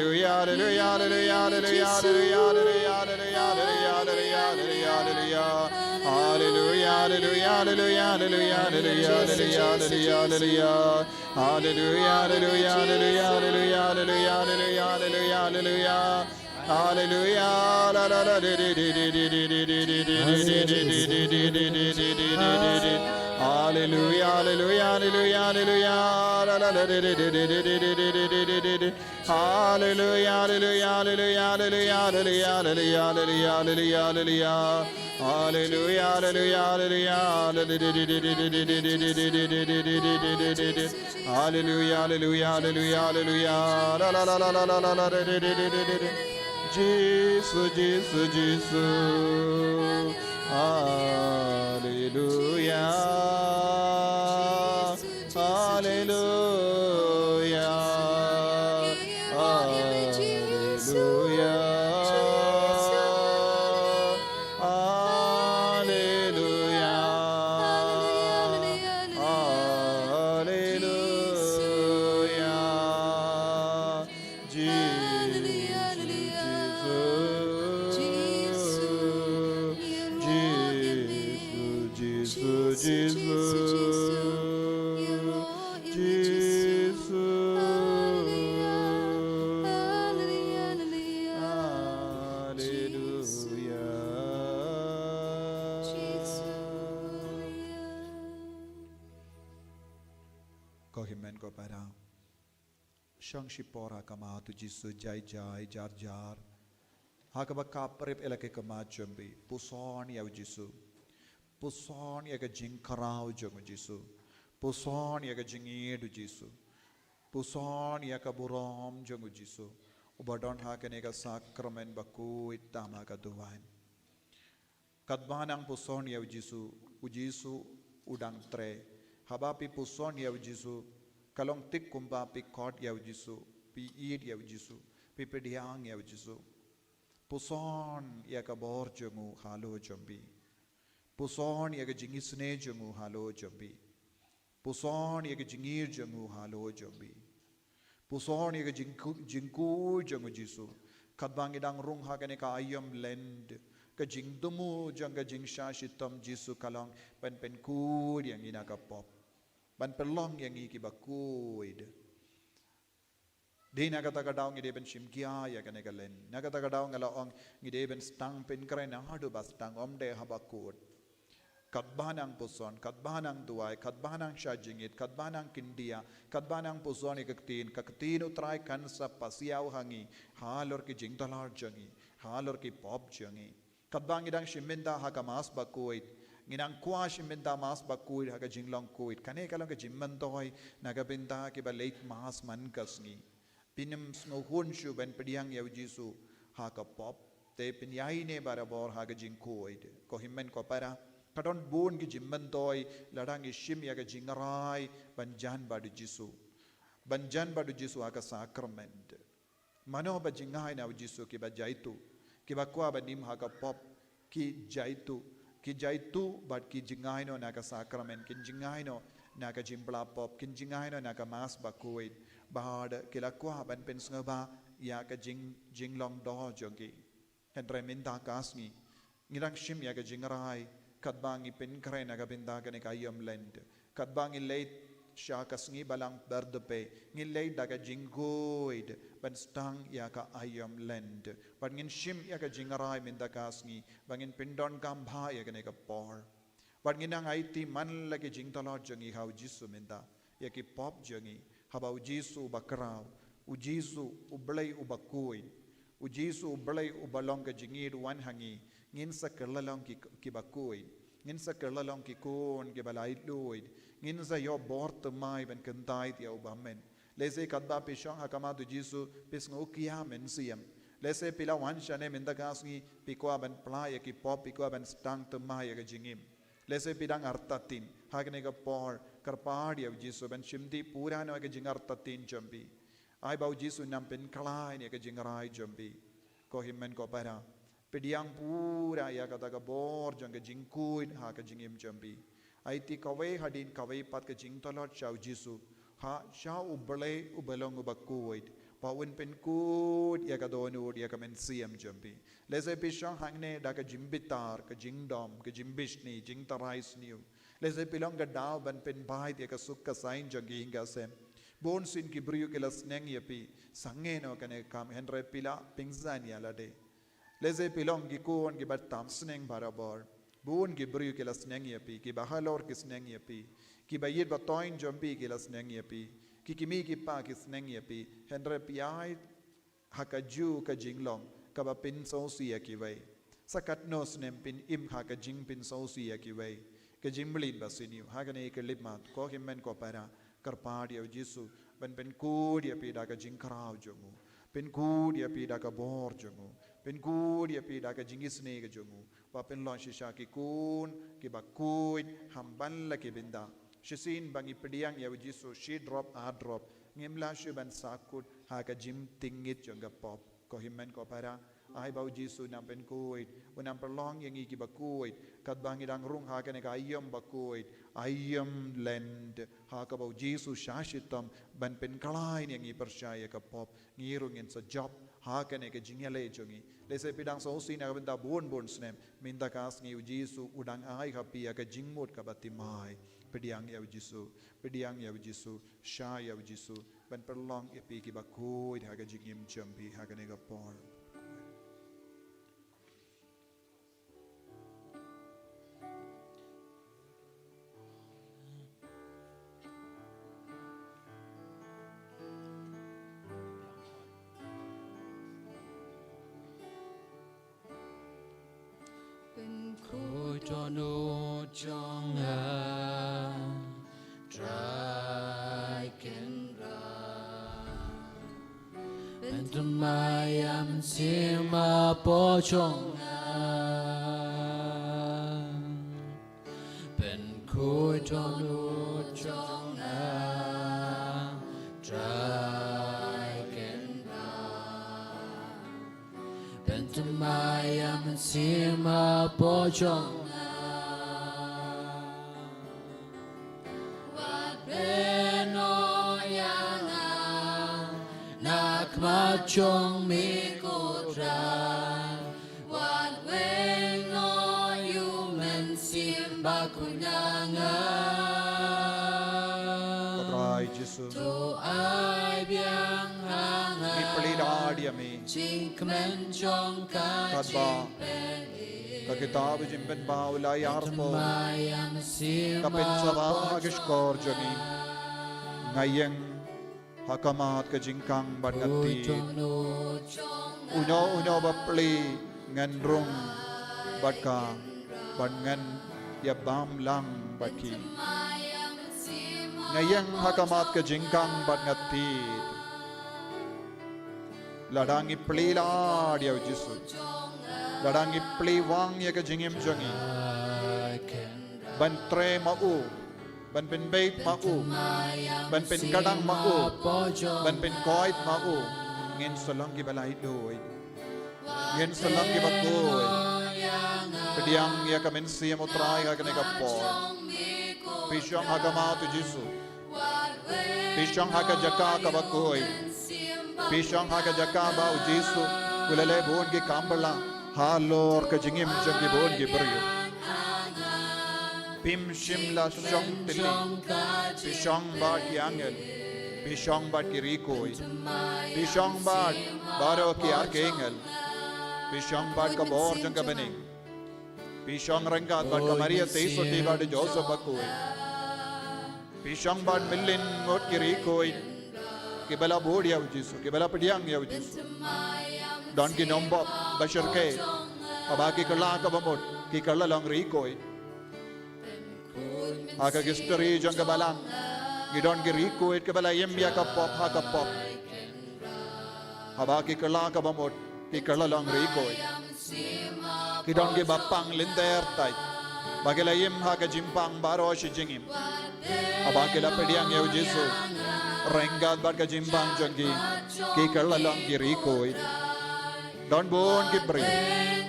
Hallelujah. Hallelujah. Hallelujah. Hallelujah. Hallelujah. Hallelujah. Hallelujah. Jesus, Jesus, Jesus. Hallelujah. Hallelujah. Hallelujah. Shang Shipora kama tu Jisu jai jai jar jar. Hakaba kaprep elake kama chumbi. Puson ya Jisu. Puson ya ka jingkarau jong Jisu. Puson ya ka jingir du Jisu. Puson ya ka burom jong Jisu. Ubadon hakane ka sakramen baku itama ka duwain. Kadbanang puson ya Jisu. Ujisu udang tre. Habapi puson ya Jisu. Kalong tik kumpa pi kot ya Jisu, pi id ya Jisu, pi pediang ya Jisu. Puson ya ka bor jongu halo jombi. Puson ya ka jingisne jongu halo jombi. Puson ya ka jingir jongu halo jombi. Puson ya ka jingku jongu Jisu. Kadbang idang rung ha kane ka ayam lend. Ka jingdumu jang ka jingsha shitam Jisu kalong pen kud yang ina ka pop. Ban pelong yang iki bakuid. Di nakata kadaw ngide ben shimkia ya kane kalen. Nakata kadaw ngalaong ngide ben stang pen kren hadu bas stang omde habakut. Kadbanang puson, kadbanang duai, kadbanang shajingit, kadbanang kindia, kadbanang puson ikaktin, kaktin utray kan sa pasiyaw hangi, halor ki jingtalar jangi, halor ki pop jangi. Kadbang idang shiminda hakamas bakuid. Nginang kuash minta mas bakuid haga jinglong kuid kane kalong ka jimman toy nagabinta ki ba late mas man kasngi pinim snohun shu ben pediang ya Jisu haga pop te pinyai ne barabor haga jing kuid ko himmen ko para kadon bun ki jimman toy ladang ishim ya ga jingarai banjan badu Jisu haga sacrament mano ba jingai na Jisu ki ba jaitu ki ba kwa ba nim haga pop ki jaitu ki jaitu but ki jingaino naka sacrament kin jingaino naka jimbla pop kin jingaino naka mas bakuid bahad kilakwa ban pensngaba ya ka jinglong do jogiendre minta kasni ngirang shim ya ka jingrai kadbangi pen kre naka binda ka ne kayam lend kadbangi late syakas ngi balang berdepe ngilei daga jinggoid ban stang ya ka ayam land ban ngin shim ya ka jingarai min dagas ngi bangin pindon gambha ya ka ne ka por ban nginang aiti man lagi jingtalot jangi hau jisu minda ya ki pop jangi habau jisu bakrau u jisu ublai ubakui u jisu ublai ubalong ka jingir wan hangi ngin sa kerlalong ki bakui ngin sa kerlalong ki kon ki balai luid ngin sa yo bort mai ben kentai ti ubamen lese kadba pishong hakama tu jisu pis ngokia men siam lese pila wan shane mendagas ngi pikwa ben playa ki pop pikwa ben stang temai ya jingim lese pidang artatin hagne ka por karpadi of jisu ben shimdi purano ka jingartatin jambi ai bau jisu nam pen kalai ne ka jingarai jambi ko himmen ko para pidiang pura ya kata ka bor jang ka jingkuit ha ka jingim jambi ai ti kawai hadin kawai pat ka jingtolot chau jisu ha shau ublai ubalong ubakuit pawin pen kut ya ka donur ya ka men siam jambi lese pishang hangne da ka jimbitar ka jingdom ka jimbishni jingtarais niu lese pilong ka daw ban pen bai ya ka sukka sain jangi hinga sem bon sin ki briu ke las neng yapi sange no kane kam henre pila pingzan ya lade lese pilong ki kon ki bat tam sneng barabar bon ki briu ke las neng yapi ki bahalor ki sneng yapi ki bayit batoin jambi ke las neng yapi ki kimi ki pa ki sneng yapi henre piai hakaju ka jinglong ka ba pin so si ya ki vai sakat no snem pin im ha ka jing pin so si ya ki vai ka jimblin basiniu ha ka ne ke lipmat ko himmen ko para karpadi of jisu ben pen kud ya pi da ka jingkrau jongu pen kud ya pi da ka bor jongu pen kud ya pi da ka jingisne ka jongu pa pen lon shisha ki kun ki ba kuit hamban la ki binda shisin bangi pediang ya jisu she drop a drop ngimla shu ban sakut ha ka jim tingit jonga pop ko himmen ko para ai bau jisu nam pen kuit unam perlong yang iki ba kuit kat bangi dang rung ha ka ne ka ayam ba kuit ayam land ha ka bau jisu shashitam ban pen kalai yang i percaya ka pop ngirung in sa job ha ka ne ka jingale jongi lese pidang so sina ka benda bon snem minta kas ngi jisu udang ai ka pi ka jingmut ka batimai pediang ya jisu sha ya jisu ban perlong epi ki ba kuit ha ka jingim jambi ha ka ne ka por Kotono jonga dry kendra Bentumayam sima pochonga Ben kotono jonga dry kendra Bentumayam sima pochonga Machong mi kodran Wat weng no yumen simba kunyanga Patrai jisu Tu ai biang hanga ipelidadi ami Ching kemen chong ka kadba ka kitab jimben baulai arpo Mayam sima kapin sabah agishkor jani ngayeng hakamat ka jingkang badngati uno bapli nganrung badka badngan yabam lang badki ngayeng hakamat ka jingkang badngati ladangi plila dia jisu ladangi pli wang ya ka jingim jangi ban tre mau ban pen bait mau ban pen kadang mau ban pen koit mau ngin salang ki balai doi ngin salang ki bakoi pediang ya kamen siam utrai ka ne kapor pishang agama tu jisu pishang haga jaka ka bakoi pishang haga jaka ba jisu kulale bon ki kambala halor ka jingim jangi bon ki brio Pim shimla shong tili. Pishong bad ki angel. Pishong bad ki rikoi. Pishong bad baro ki archangel. Pishong bad ka bor jang ka bening. Pishong rangkat bad ka Maria teiso ti bad Joseph bakoi. Pishong bad millin ngot ki rikoi. Kibala bodi yaw Jisu. Kibala pediang yaw Jisu. Don ki nombok bashar ke. Abaki kala ka bamot. Ki kala lang rikoi. Aka gisteri jang ka balang. Gidon ki rikoi kibala yemya ka pop ha ka pop. Abaki kala ka bamot. Ki kala lang rikoi. Gidon ki bapang linder tay. Bagila yem ha ka jimpang baro si jingim. Abaki la pediang yaw Jisu. Renggat bat ka jimpang jangki. Ki kala lang ki rikoi. Don bon ki bri.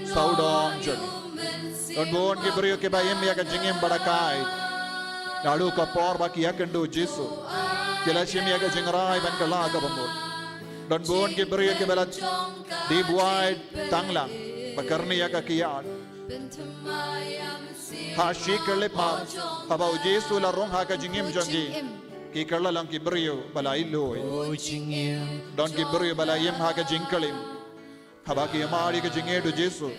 Saudong jangki. Don bon ki bri ki bayem ya ka jingim barakai. Lalu ka por ba ki akendu Jisu. Kila shim ya ka jingrai ban kala ka bamut. Don bon ki bri ki balat di buai tanglang. Bakarni ya ka kiyan. Ha shikle ma habau Jisu la rong ha ka jingim jangki. Ki kala lang ki bri bala iloi. Don ki bri bala yem ha ka jingkalim. Haba ki amari ka jinge du Jisu.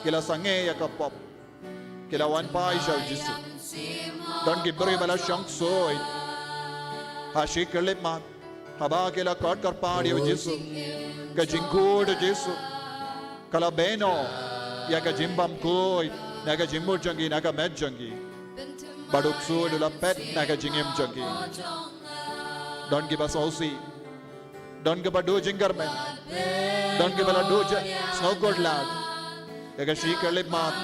Kila sange ya ka pop. Kila wan pai shau Jisu. Don ki bri bala shang soi. Ha shikle ma haba kila kot kar padi Jisu. Ka jingku du Jisu. Kala beno ya ka jimbam koi. Na ka jimbo jangi na ka med jangi. Baduk su du la pet na ka jingim jangi. Don ki basausi. Don ki badu jingar men. Don ki bala do snow god lad. Ega shikar lip mat.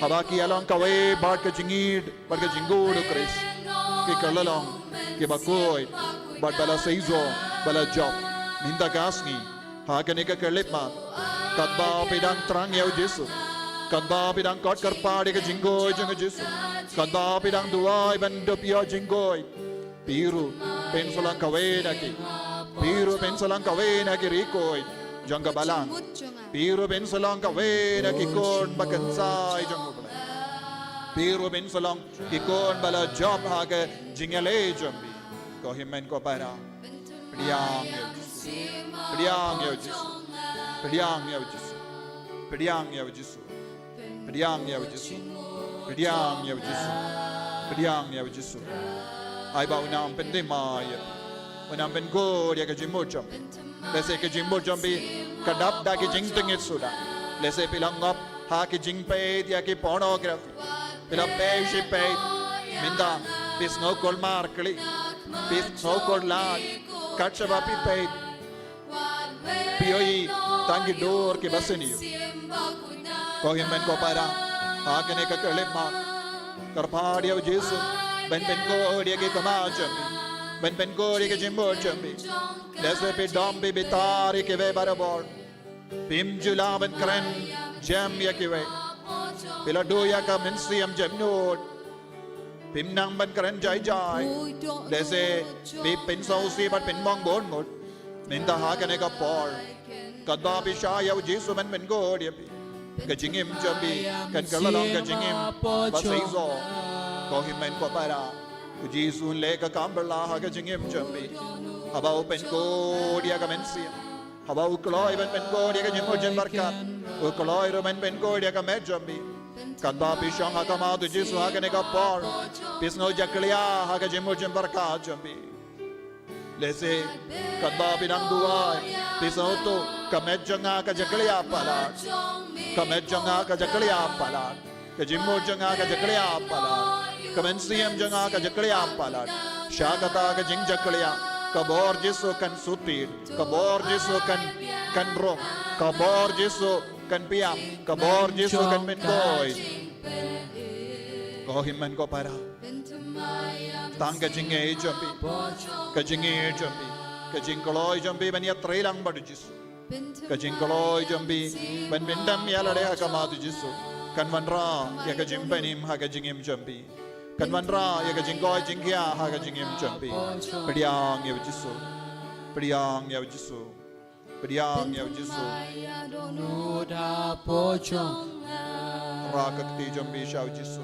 Habaki along kawe bad ka jingid. Bad ka jingud Chris. Ki karlalong. Ki bakoy. Bad bala seizo. Bala job. Minda gasni. Hakani ka karlip mat. Kadba pidang trang yaw Jisu. Kadba pidang kot karpadi ka jingoy jang Jisu. Kadba pidang duay bandup yaw jingoy. Piru pensulang kawe na ki. Piru pensulang kawe na ki rikoy. Jangga balang. Piru pensulang kawe na ki kon bakansay jang balay. Piru pensulang ki kon bala job ha ka jingale jambi. Ko himen ko para. Pediang yaw Jisu. Pediang yaw Jisu. Pediang yaw Jisu. Pediang yaw Jisu. Pediang yaw Jisu. Pediang yaw Jisu. Pediang yaw Jisu. Ay ba unang pendemay. Unang pengo dia ke jimbo jam. Lese ke jimbo jambi kadap da ke jing tingit suda. Lese pilangap ha ke jing pe dia ke pornography. Pila pe shi pe minda pis no kol markli. Pis no kol lad. Katchaba pi pe. Pioi tangi dor ke baseniyo. Ko himen ko para ha ke ne ka kelip ma. Karpadiya Jisu. Ben ko dia ke kama jambi. Ben ko dia ke jimbo jambi. Lese pe dombi bitari ke ve barabor. Pim jula ben kren jam ya ke ve. Pila do ya ka mensiam jam nod. Pim nang ben kren jai jai. Lese pe pen sau si bat pen mong bon mot. Minta ha ka ne ka por. Kadba pi sha ya Jisu ben ko dia pi. Ka jingim jambi kan kalalong ka jingim basaizo. Ko himen ko para. Jisu le ka kamberla ha ka jingim jambi. Haba pen ko dia ka mensiam. Haba ukloi ben ko dia ka jimbo jim barkat. Ukloi ro ben ko dia ka med jambi. Kadba pi shang ha ka ma tu Jisu ha ka ne ka por. Pis no jakliya ha ka jimbo jim barkat jambi. Lese kadba pi nang duai. Pis no to ka med janga ka jakliya palat. Ka med janga ka jakliya palat. Ka jimbo janga ka jakliya palat. Kemensiam janga ka jakliya palat. Syagata ka jing jakliya. Kabor Jisu kan sutir. Kabor Jisu kan rong. Kabor Jisu kan piam. Kabor Jisu kan menkoy. Ko himen ko para. Tang ka jinge jambi. Ka jinge jambi. Ka jingkoloi jambi ban ya trilang badu Jisu. Ka jingkoloi jambi ban bindam ya lade ka madu Jisu. Kan wanra ya ka jimpenim ha ka jingim jambi. Kan wanra ya ka jingkoi jingkia ha ka jingim jambi. Pediang ya Jisu. Pediang ya Jisu. Pediang ya Jisu. Nuda pocong Rakakti jambi shau Jisu.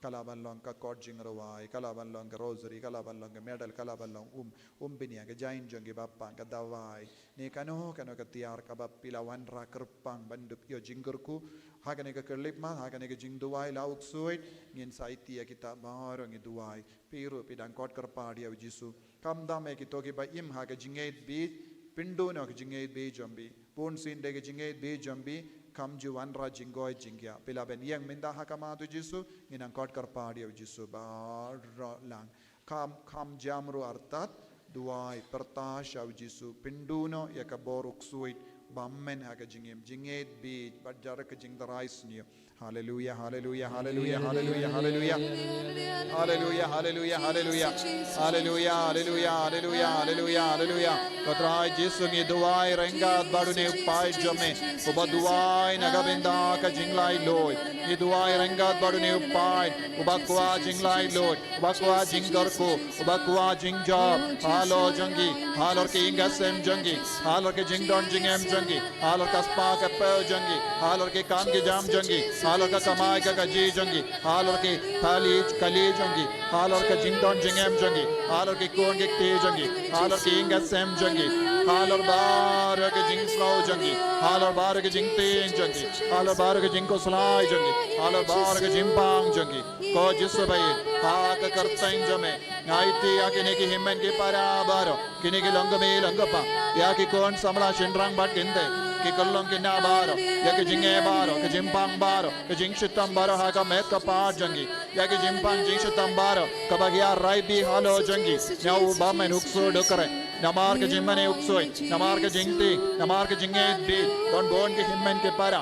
kalaban long ka kod jing rawai kalaban long ka rosary kalaban long ka medal kalaban long pinia ka jain jong ki bapang ka dawai ni kano ka tiar ka pilawan ra kerpang bandup yo jinggerku hakane ka kerlip ma hakane ka jing duwai lauk suit ngin saitia kita baro ngi duwai piru pidang kod kerpadi au jisu kam dame ki toki ba im ha ka jingait bi pindu no ka jingait bi jombi pun sin de ka jingait bi jombi kam juwan ra jingoi jingya pila ben yang minda hakama tu jisu nginang kod kerpadi au jisu bar lang kam jamru artat duai pertash au jisu pinduno ya ka boruk suit bammen ha ka jingem jingait bi badjar ka jing darais ni hallelujah hallelujah hallelujah hallelujah hallelujah hallelujah hallelujah hallelujah hallelujah hallelujah hallelujah hallelujah hallelujah katrai jisu ngi duai rengat badune upai jome uba duai nagabinda ka jinglai loi ngi duai rengat badune upai uba kwa jinglai loi uba kwa jinggarko uba kwa jingjob halo jangi halor ke ingasem jangi halor ke jingdon jingem jangi halor ka spa ka pe jangi halor ke kam ke jam jangi halor ka kamai ka ji jangi halor ke thali kali jangi halor ka jingdon jingem jangi halor ke kon ke te jangi halor ke ingasem jangi halor bar ke jing slow jangi halor bar ke jing te jangi halor bar ke jing ko slai jangi halor bar ke jing pang jangi ko jisu bai ha ka kartain jame ngaiti akine ki himmen ki parabaro kini ki longame longapa ya ki kon samla shinrang bat kinde ki kollong ki na baro ya ki jinge baro ki jimpang baro ki jing shitam baro ha ka met ka pa jangi ya ki jimpang jing shitam baro ka bagya rai bi halo jangi nyau ba men ukso dokare namar ke jimmane uksoi namar ke jingti namar ke jinge bi don bon ki himmen ki para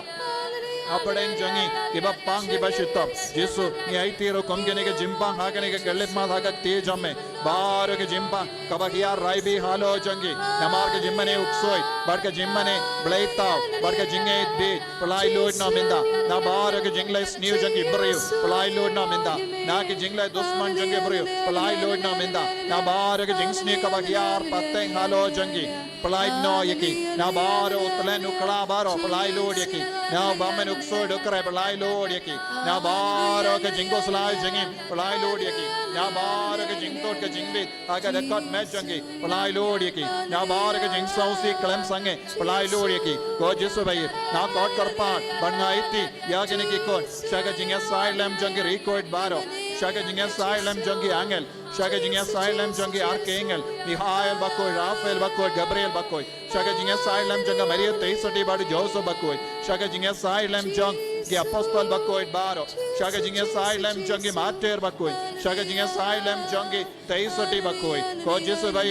apodeng jangi kiba pang kiba shitap jisu ni aitiro komgene ke jimpang hakane ke gelip ma thaka te jamme bar ke jimpang kabakia raibi halo jangi namar ke jimmane uksoi bar ke jimmane blaitau bar ke jinge be plai load na minda na bar ke jingle snew jangi briu plai load na minda na ke jingle dusman jangi briu plai load na minda na bar ke jingsni kabakia pateng halo jangi plai no yaki na bar utlen ukla baro plai load yaki na bamen ukso dokre plai load yaki na bar ke jingo slai jangi plai load yaki na bar ke jingtot ke jingbit aga record match jangi plai load yaki na bar ke jing sausi klem sange plai load yaki ko jisu bai na kot karpat banna iti yagene ki kon shaga jinga silem jangi record baro shaga jinga silem jangi angel shaga jinga silem jangi archangel Mihael bakoi Rafael bakoi Gabriel bakoi shaga jinga silem janga Maria teisati badu Joseph bakoi shaga jinga silem jang ki apostle bakoi baro shaga jinga silem jangi martyr bakoi shaga jinga silem jangi teisati bakoi ko jisu bai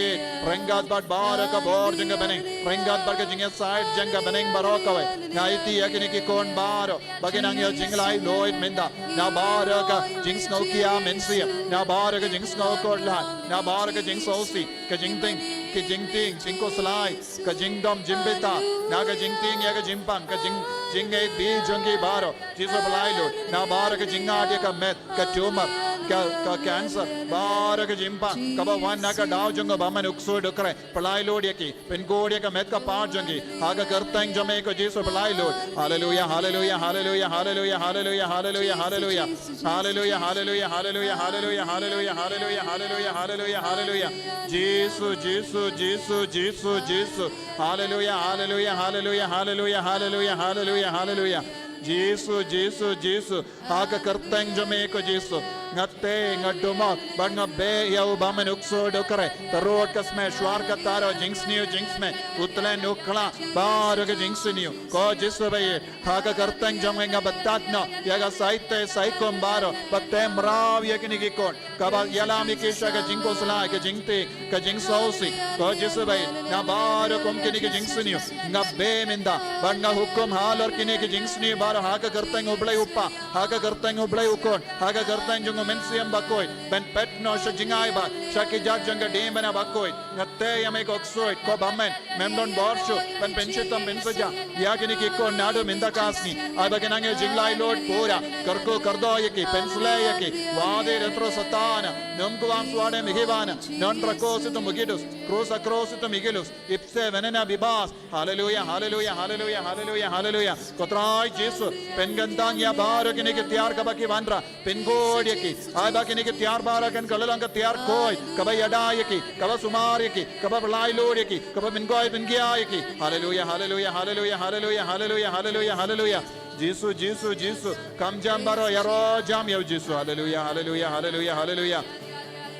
rengat bad bar ka bor janga beneng rengat bar ka jinga side janga beneng baro kawai ngaiti yakini ki kon baro baginang yo jinglai loid minda na bar ka jings no kia mensia na bar ka jings no kodla na bar ka jings sosi ka jingting ki jingting jingko slai ka jingdom jimbita na ka jingting ya ka jimpang ka jingai bi jangi baro jisu balai lo na bar ka jinga ka met ka tumor ka cancer bar ka jimpa ka ba wan na ka daw janga ba man ukso dokre palai lod yaki pen god ya ka met ka pa jangi ha ka kartang jame ko jisu palai lod hallelujah hallelujah hallelujah hallelujah hallelujah hallelujah hallelujah hallelujah hallelujah hallelujah hallelujah hallelujah hallelujah hallelujah hallelujah hallelujah jisu jisu jisu jisu jisu hallelujah hallelujah hallelujah hallelujah hallelujah hallelujah hallelujah jisu jisu jisu ha ka kartang jame ko jisu ngate ngaduma banga be yau bamen ukso dokare tarot kasme shwar ka taro jinx niu jinx me utle nukla bar ke jinx niu ko jisu bai ha ka kartang jamenga batatna yaga saite saikom baro batem rav yakini ki kon kaba yalami ki shaga jinko sala ke jingte ka jinx sausi ko jisu bai na bar kom kini ki jinx niu ngabbe minda banga hukum halor kini ki jinx ni bar ha ka kartang ublai uppa ha ka kartang ublai ukon ha ka kartang melongo mensiam bakoi ben petno shajingai ba shaki jajanga demana bakoi ngatte yame koksoi ko bamen memdon borshu ben penshitam bensaja yagini ki ko nadu mindakasni abagenange jinglai lord pura karko kardoyaki penslayaki wade retro satana namkuam swade mihivana non rakositum mugidus cross acrossitum igilus ipse venena bibas hallelujah hallelujah hallelujah hallelujah hallelujah kotrai jesu pengantang ya baru kini ke tiar kabaki vandra pengodiaki aba kini ke tiar barakan kalalanga tiar koi kabai adayaki kaba sumaryaki kaba lailodaki kaba pengoi pengiayaki hallelujah hallelujah hallelujah hallelujah hallelujah hallelujah hallelujah Jesus, Jesus, Jesus. Come jambaro yaro jam yo Jesus. Hallelujah, hallelujah, hallelujah, hallelujah.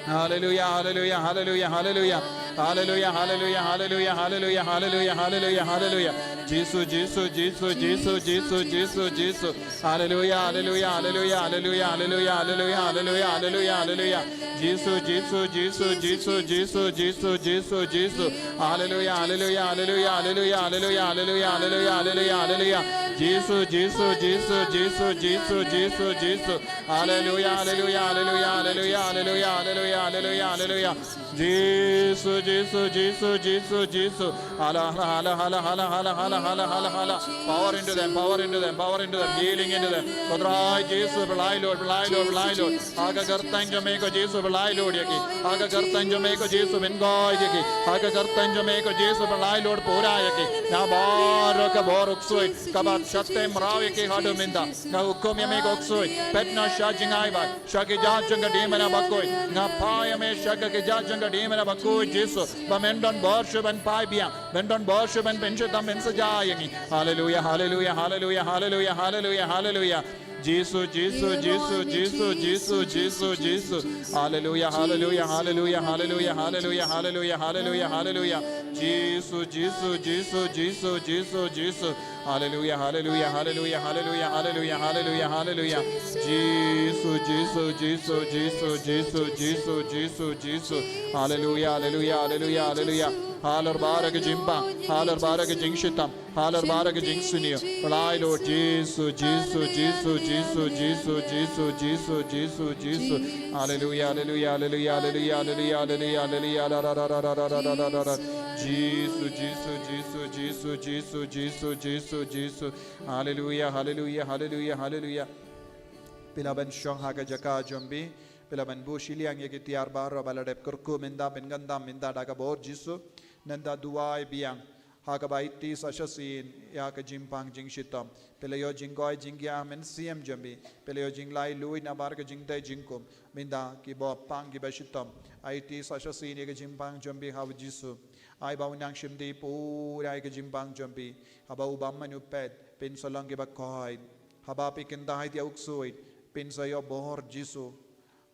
Hallelujah, hallelujah, hallelujah, hallelujah. Hallelujah, hallelujah, hallelujah, hallelujah, hallelujah, hallelujah, hallelujah. Jesus, Jesus, Jesus, Jesus, Jesus, Jesus, Jesus. Hallelujah, hallelujah, hallelujah, hallelujah, hallelujah, hallelujah, hallelujah, hallelujah, hallelujah. Jesus, Jesus, Jesus, Jesus, Jesus, Jesus, Jesus, Jesus. Hallelujah, hallelujah, hallelujah, hallelujah, hallelujah, hallelujah, hallelujah, hallelujah, hallelujah. Jesus, Jesus, Jesus, Jesus, Jesus, Jesus, Jesus. Hallelujah, hallelujah, hallelujah, hallelujah, hallelujah, hallelujah, hallelujah, hallelujah. Jesus, Jesus, Jesus, Jesus, Jesus. Hala, hala, hala, hala, hala, hala, hala, hala, hala. Power into them, power into them, power into them, healing into them. Kodrai, Jesus, belai Lord, belai Lord, belai Lord. Aga gartan jameko Jesus, belai Lord yaki. Aga gartan jameko Jesus, bengoy yaki. Aga gartan jameko Jesus, belai Lord, pura yaki. Na bar ka bar uksoi, kabat shatte mraw yaki hadu minda. Na ukom yameko uksoi. Petna shajingai ba. Shaki jajanga demana bakoi. Na paya me shaki jajanga demana bakoi Jesus. Ba mendon borshu ben pai biang. Mendon borshu ben benchetam bensajayangi. Hallelujah, hallelujah, hallelujah, hallelujah, hallelujah, hallelujah. Jesus, Jesus, Jesus, Jesus, Jesus, Jesus, Jesus. Hallelujah, hallelujah, hallelujah, hallelujah, hallelujah, hallelujah, hallelujah, hallelujah. Jesus, Jesus, Jesus, Jesus, Jesus, Jesus. Hallelujah, hallelujah, hallelujah, hallelujah, hallelujah, hallelujah, hallelujah. Jesus, Jesus, Jesus, Jesus, Jesus, Jesus, Jesus, Jesus. Hallelujah, hallelujah, hallelujah, hallelujah. Haller barak jimba, haller barak jingshitam, haller barak jingsunio. Fly Lord Jesus, Jesus, Jesus, Jesus, Jesus, Jesus, Jesus, Jesus, Jesus. Hallelujah, hallelujah, hallelujah, hallelujah, hallelujah, hallelujah, hallelujah. Jesus, Jesus, Jesus, Jesus, Jesus, Jesus, Jesus, Jesus. Hallelujah, hallelujah, hallelujah, hallelujah. Pilaban shong haga jaka jombi. Pilaban bushiliang yeki tiar baro baladep kurku minda pengandam minda daga bor jisu nanda duai biang haga baiti sasasin ya ka jimpang jingshitam pelayo jingoi jingya men siam jambi pelayo jinglai lui na bar ka jingdai jingkum minda ki bo pang ki bashitam aiti sasasin yeki jimpang jambi hav jisu ai baunang shimdi pura yeki jimpang jambi haba ubamman upet pin solang ki bakoi haba pikindahit ya uksuit pin sayo bohor jisu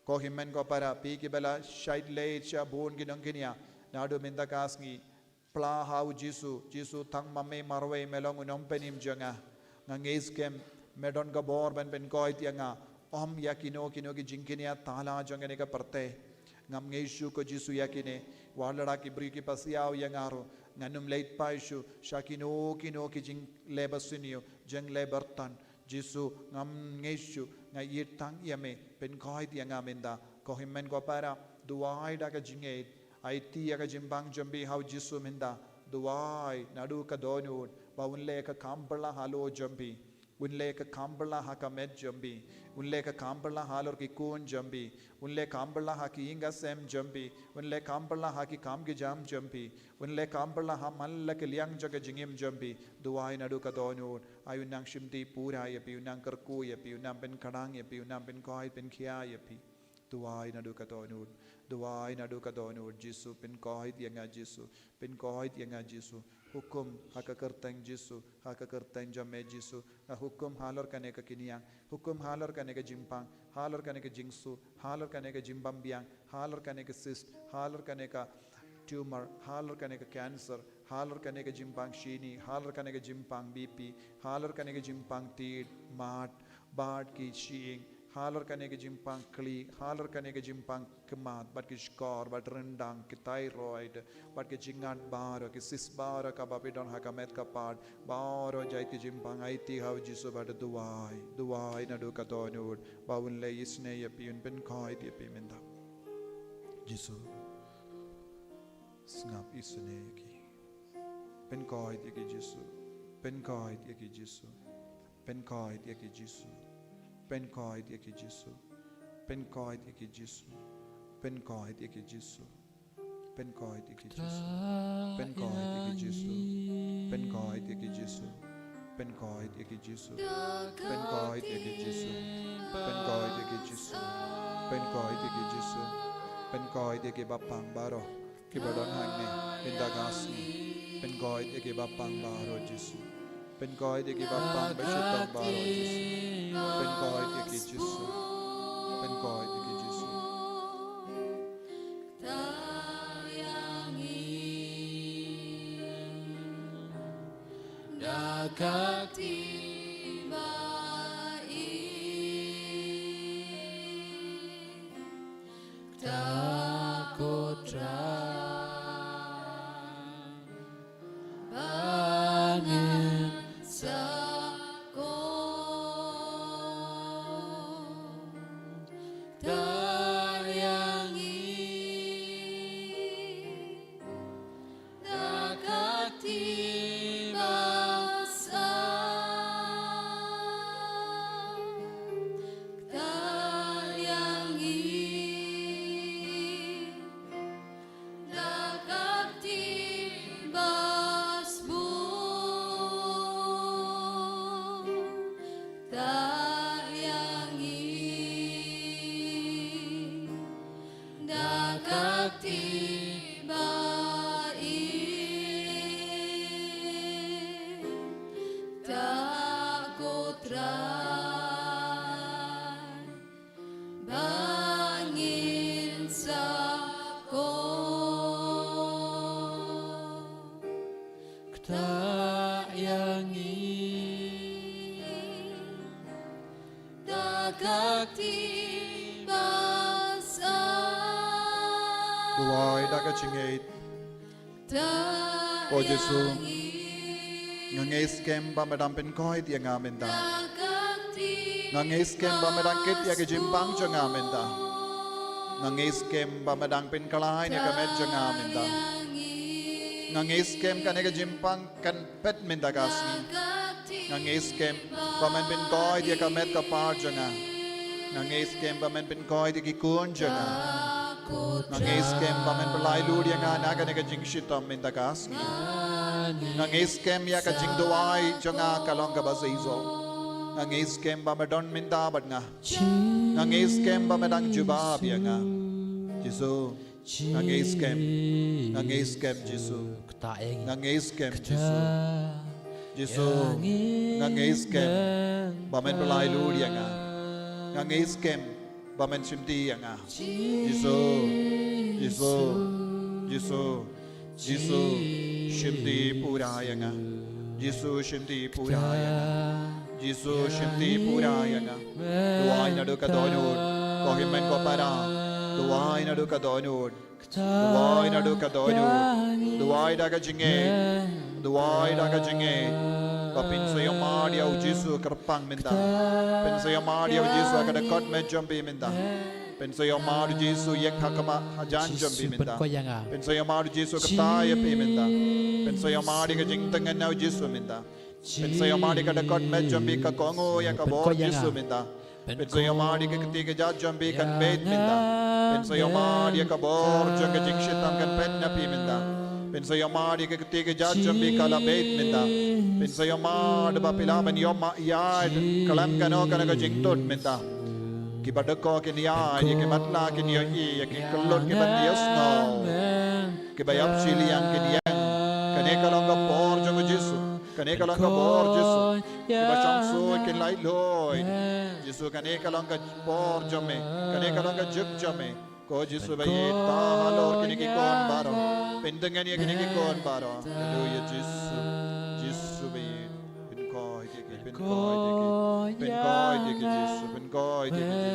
ko himmen ko para pi ki bela shait leit sha bon ki nangkinia nadu minda kasngi pla hau jisu jisu thang mamme marwe melong unom penim janga ngangeis kem medon ka bor ben ben ko itianga om yakino kino ki jinkinia tala jangane ka parte ngam ngeishu ko jisu yakine walada ki bri ki pasiao yangaro nganum leit paishu shakino kino ki jing lebasinio jeng lebertan jisu ngam ngeishu ngayit tang yame pen koi ti anga menda ko himmen ko para duai da ka jingate IT ka jimbang jambi how jisu menda duai nadu ka donut ba unle ka kampala halo jambi unle ka kampala ha ka met jambi unle ka kampala halor ki kun jambi unle kampala ha ki inga sem jambi unle kampala ha ki kam ki jam jambi unle kampala ha malla ke liang jaga jingim jambi duai nadu ka donut ayunang shimti pura ya pi unang karku ya pi unang pen kadang ya pi unang pen koi pen khia ya pi duai nadu ka donut duai nadu ka donut jisu pen koi tianga jisu pen koi tianga jisu hukum hakakerteng jisu hakakerteng jamme jisu hukum halor kane ka kiniang hukum halor kane ka jimpang halor kane ka jingsu halor kane ka jimbam biang halor kane ka cyst halor kane ka tumor halor kane ka cancer halor kane ka jimpang shini halor kane ka jimpang bp halor kane ka jimpang tid mat bad ki shing Halar kane ke jimpang kli, halar kane ke jimpang kemat, bat ke skor, bat rendang, ke thyroid, bat ke jingat baro, ke sis baro ka bapidon hakamet kapad, baro jait ke jimpang aiti hau jisu bat duai na do katonud, bawun le isne ya piun pen koi ti pi menda. Jisu snap isne ki. Pen koi ti ke jisu, pen koi ti ke jisu, pen koi ti ke jisu. Pen koi ti ke jisu, pen koi ti ke jisu, pen koi ti ke jisu, pen koi ti ke jisu, pen koi ti ke jisu, pen koi ti ke jisu, pen koi ti ke jisu, pen koi ti ke jisu, pen koi ti ke jisu, pen koi ti ke jisu, pen koi ti ke bapang baro, ke badon hangne, pindagasni, pen koi ti ke bapang baro jisu. Pen koi ti ke bapang besyutang baro jisu. Pen koi ti ke jisu. Pen koi ti ke jisu. Duai daga chingait. O Jesu, ngangay skem ba madam pen koi ti ngamen da. Ngangay skem ba madang kit ya ke jimpang jo ngamen da. Ngangay skem ba madang pen kalay ni kamet jo ngamen da. Ngangay skem ka ke jimpang kan pet men da gasni. Ngangay skem ba man pen koi ti kamet ka par jo nga. Ngangay skem ba man pen koi ti ki kun jo nga. Ngangay skem ba man pelai lu dia nga na ka jing shitom men da gasni. Ngangay skem ya ka jing duai jo nga kalong ka bazizo. Ngangay skem ba madon minda bat nga. Ngangay skem ba madang jubab ya nga. Jesu, ngangay skem Jesu. Ngangay skem Jesu. Jesu, ngangay skem ba man pelai lu dia nga. Ngangay skem ba man simti ya nga. Jesu, Jesu, Jesu, Jesu, simti pura ya nga. Jesu simti pura ya nga. Jesu simti pura ya nga. Duai na do ka donod, ko himen ko para. Duai na do ka donod. Duai na do ka donod. Duai da ka jinge. Duai da ka jinge. Papin sa yung mari au Jesu kerpang minta. Pin sa yung mari au Jesu kada kot me jombi minta. Pin sa yung mari Jesu yek hakama hajan jombi minta. Pin sa yung mari Jesu kataya pi minta. Pin sa yung mari ka jing tengan au Jesu minta. Pin sa yung mari kada kot me jombi ka kongo ya ka bor Jesu minta. Pin sa yung mari ka ketiga jat jombi kan bed minta. Pin sa yung mari ka bor jong ka jing shitam kan pen na pi minta. Pin sa yung mari ka ketiga jat jombi kala bed minta. Pin sa yung mari ba pilaman yung yad kalam kano ka jing tot minta. Kibadako kiniya, kimatla kiniya kikulot kibandiyos no. Kibayap siliyang kiniyang. Kaneka lang ka por jong Jesu. Kaneka lang ka por Jesu. Kibasyang suy kinlay loy. Jesu kaneka lang ka por jome. Kaneka lang ka juk jome. Ko Jesu bayit tahalor kinikikon baro. Pindengan niya kinikikon baro. Hallelujah Jesu. Jesu bayit. Pinkoy tiki. Pinkoy tiki Jesu. Pinkoy tiki Jesu.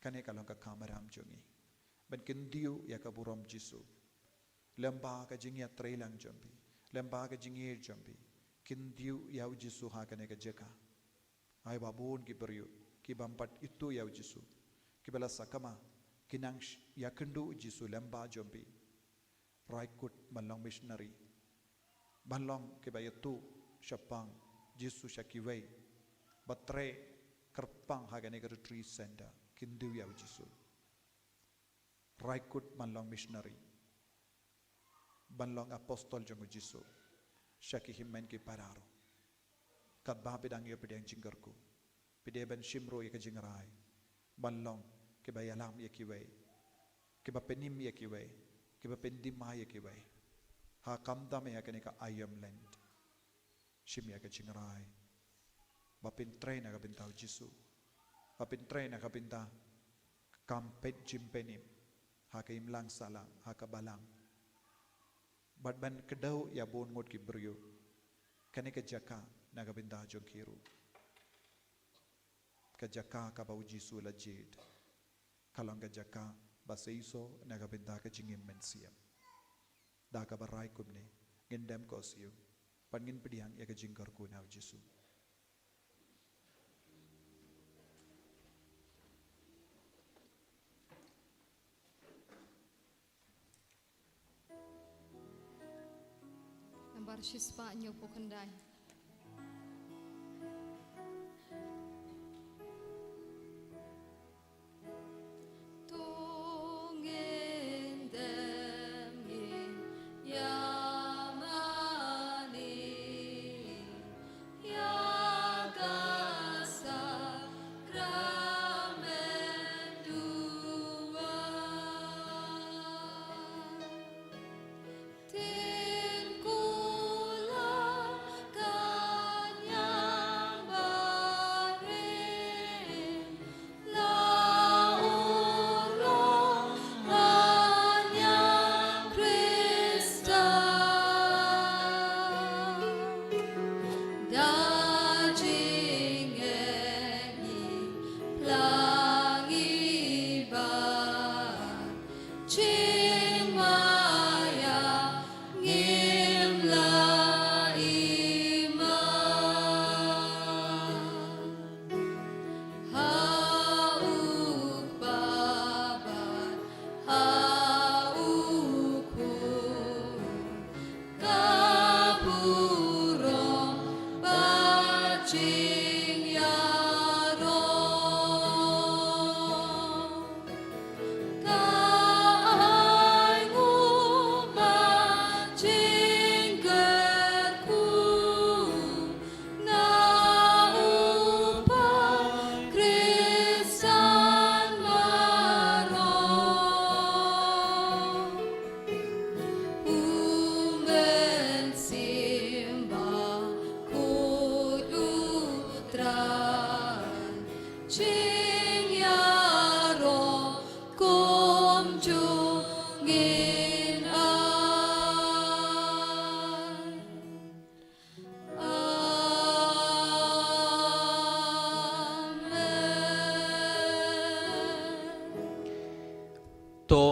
kane kalong ka kamaram jongi ben kendiu ya ka burom jisu lemba ka jingia trailang jombi lemba ka jingir jombi kendiu ya jisu ha kane ka jeka ai babun ki beriu ki bampat itu ya jisu ki bala sakama kinang ya kendu jisu lemba jombi raikut malong missionary balong ke bayatu syapang jisu syakiwei batre kerpang hagane ke retreat center kindu ya jisu raikut malong missionary balong apostol jong jisu syaki himmen ki pararo kat ba pedang ya pedang jinggarku pede ben shimro ya ke jingrai balong ke bayalam ya kiwei ke bapenim ya kiwei ke bapendima ya kiwei ha kamda me ya kene ka ayam land shim ya ke jingrai bapin train ka bintau jisu bapin train ka binta kampet jimpenim ha ka imlang salang ha ka balang badban kedau ya bon ngot ki brio kene ka jaka na ka binta jongkiru ka jaka ka bau jisu lajid kalang ka jaka basaiso na ka binta ka jingim mensiam da ka barai kumne ngendam ko siu pangin pediang ya ka jingkar ku na jisu Gambar shispa nyo po kanday.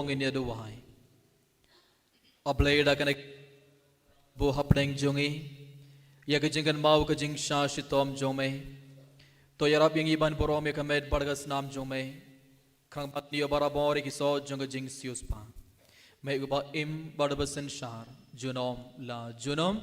tong in yaduwai ablay da kanek bo hapdeng jongi ya kajingan mau kajing sha shitom jome to yarap yang iban borom ya kamed bargas nam jome khang pat niyo barabori ki so jong jing sius pa me uba im barbasen shar junom la junom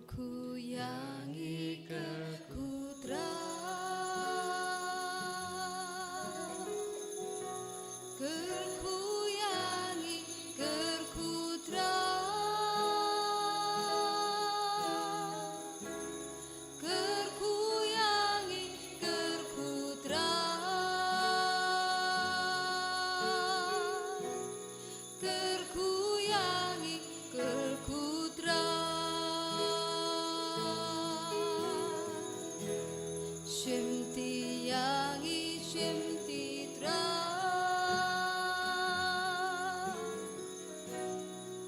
Kerkuyangi kerkutra Kerkuyangi Shimti yangi shimti tra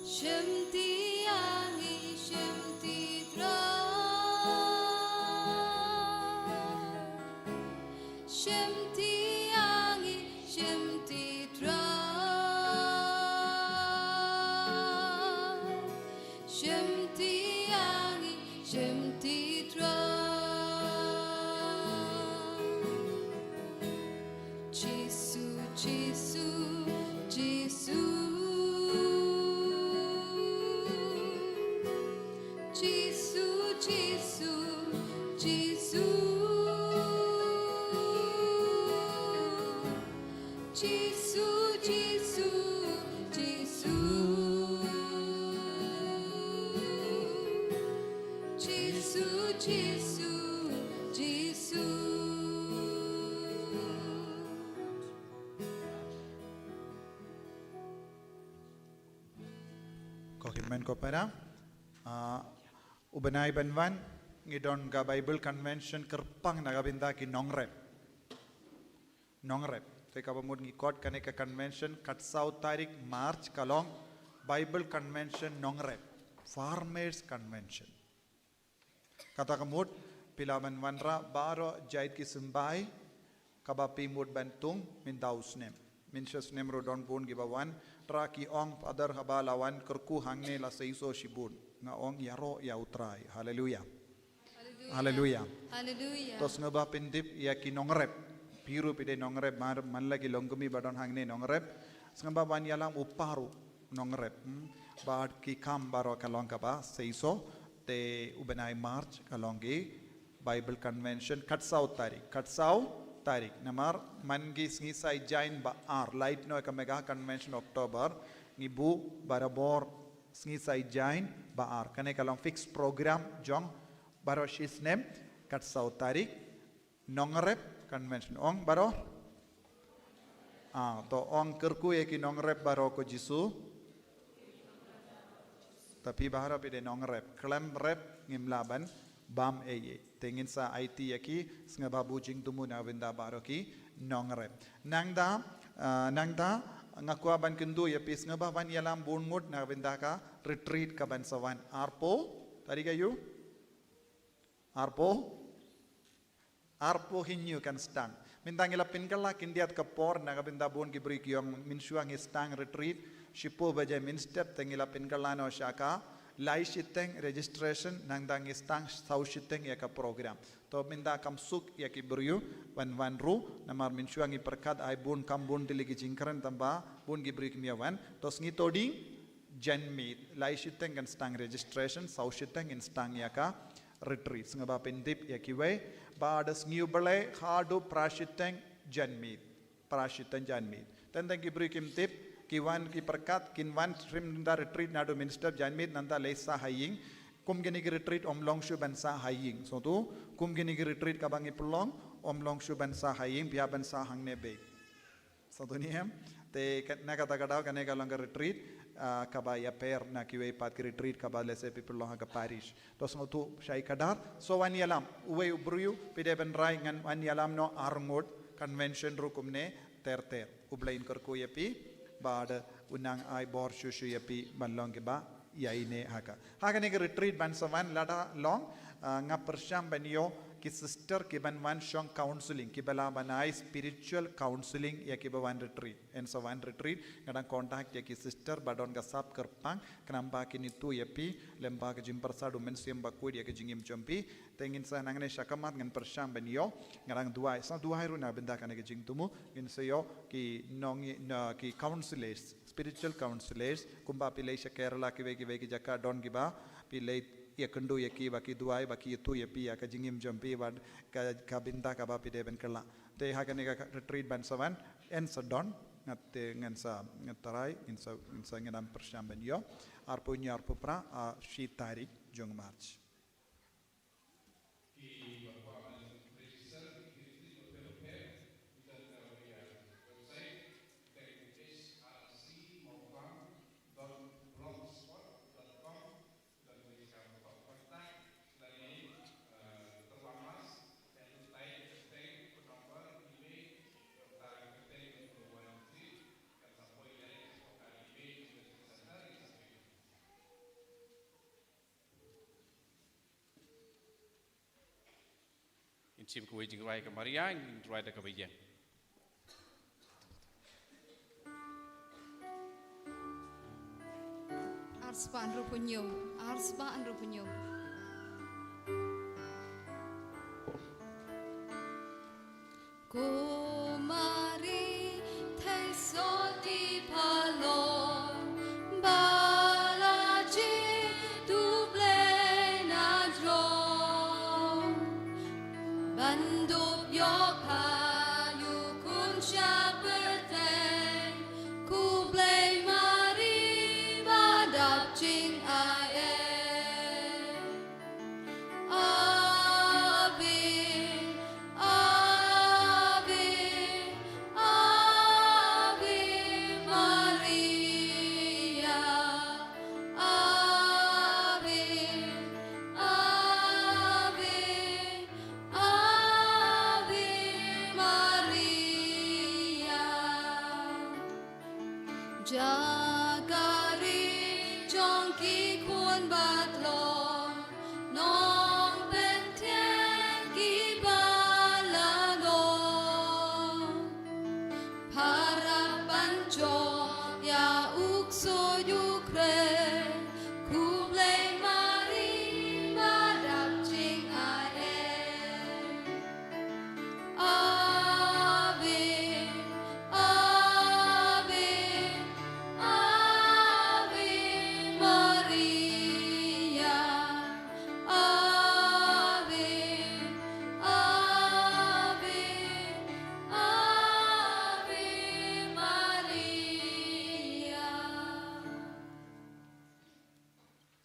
Shimti yangi shimti tra Shimti yangi shimti tra Shimti yangi shimti tra Jisu Jisu Jisu Jisu Jisu Jisu Jisu Jisu Jisu Jisu Jisu Jisu Kohimen ko para ubanay banwan ngidon ga Bible Convention kerpang nagabinda ki nongrep te kabamud ngi court kane ka convention katsau tarik March kalong Bible Convention nongrep Farmers Convention kata kamud pilaman wanra baro jait ki sembay kabapi mud bantung min dausnem min shasnem rodon pun gibawan tra ki ong padar habalawan kerku hangne la seiso shibun nga ong yaro ya utrai haleluya haleluya Hallelujah tos ngaba pindip ya ki nongrep piru pide nongrep mar manlagi longgumi badon hangne nongrep ngaba wan yalam uparu nongrep bad ki kam baro kalong kaba seiso te ubenai March kalongi Bible Convention katsau tarik namar mangi sngi sai jain ba ar light no ka mega convention October ngibu barabor sngi sai jain ba ar kane kalong fix program jong baro shisnem katsau tarik nongrep convention ong baro to ong kerku ye ki nongrep baro ko jisu tapi bahara pide nongrep klem rep ngimlaban bam eye tengin sa IT yaki snga babu jing tumu na winda baro ki nongrep nangda ngakwa ban kendu ya pis nga ba ban yalam bungut na winda ka retreat ka ban sawan arpo tadi kayu arpo hinyu kan stang mintang ila pinkala kindiat ka por na winda bun ki brik yong minsuang stang retreat shipo baje min step tengila pinkala no shaka lai shiteng registration nangdang stang sau shiteng ya ka program to minda kam suk ya ki buryu wan ru namar minsuang i perkat ai bun kam bun diligi jingkran tamba bun gi brik miawan to sngi toding janmit lai shiteng kan stang registration sau shiteng in stang ya ka retreat ngaba pendip ya ki we badas ngiubale hadu prashiteng janmit tentang ki brik im tip kiwan ki perkat kinwan trim da retreat nado minister janmit nanda lesa haying kum gini ki retreat omlong shu bansa haying so tu kum gini ki retreat kabangi pulong omlong shu bansa haying pia bansa hangne be so tu ni hem te na kata kadau kane kalong retreat kabaya per na kiwe pat ki retreat kabal lese people long ka parish to so tu shai kadar so wan yalam uwe ubruyu pide ben rai ngan wan yalam no arngot convention ru kumne ter ublain kerku yapi bada unang ai bor shushu yapi banlong ke ba yaine haka ne retreat ban sawan lada long nga persham banyo ki sister ki ban wan shong counseling ki bala banai spiritual counseling ya ki ban retreat en sawan retreat kadang contact ya ki sister badon ga sap kerpang kenamba kini tu yapi lemba ke jim persadu men siem bakui ya ke jingim chompi tengin sa nangne shakamat ngan persham banyo ngarang dua ru na benda kan ke jing tumu in sayo ki nong ki counselors spiritual counselors kumba pilai sha Kerala ki veki jaka don giba pilai ya kendu ya ki baki duai baki itu ya pi ya ka jingim jompi wad ka binta ka ba pi de ben kala te ha ka ne ka retreat ban sawan en sa don ngatte ngan sa ngatarai in sa nganam persham ben yo arpo nyar popra a shi tarik jong march chim cuối chừng rai cái Maria rai cái bây giờ Arspan rupunyo, arspan rupunyo. Kumari thay soti palon balaji duble na dron bandup yoka yukun syapeten kublay mari badap jing ae Ave Ave Ave Maria Ave Ave Ave Maria Jagari Jongki Kun Batlong Nong Ben Tien Ki Balalong Para Pancho Ya Ukso Yukre Kublay Mari Badap Jing Ae Ave Ave Ave Maria Ave Ave Ave Maria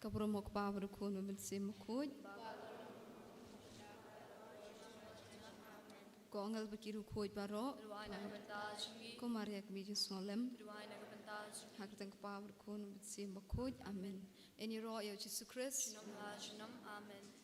Kabromok Bavru Kun Bensim Kuj Gongel Bekiru Kuj Baro Komariak Biju Solem Hakatang Bavru Kun Bensim Kuj Amen Eni Ro Yo Jesus Christ Amen.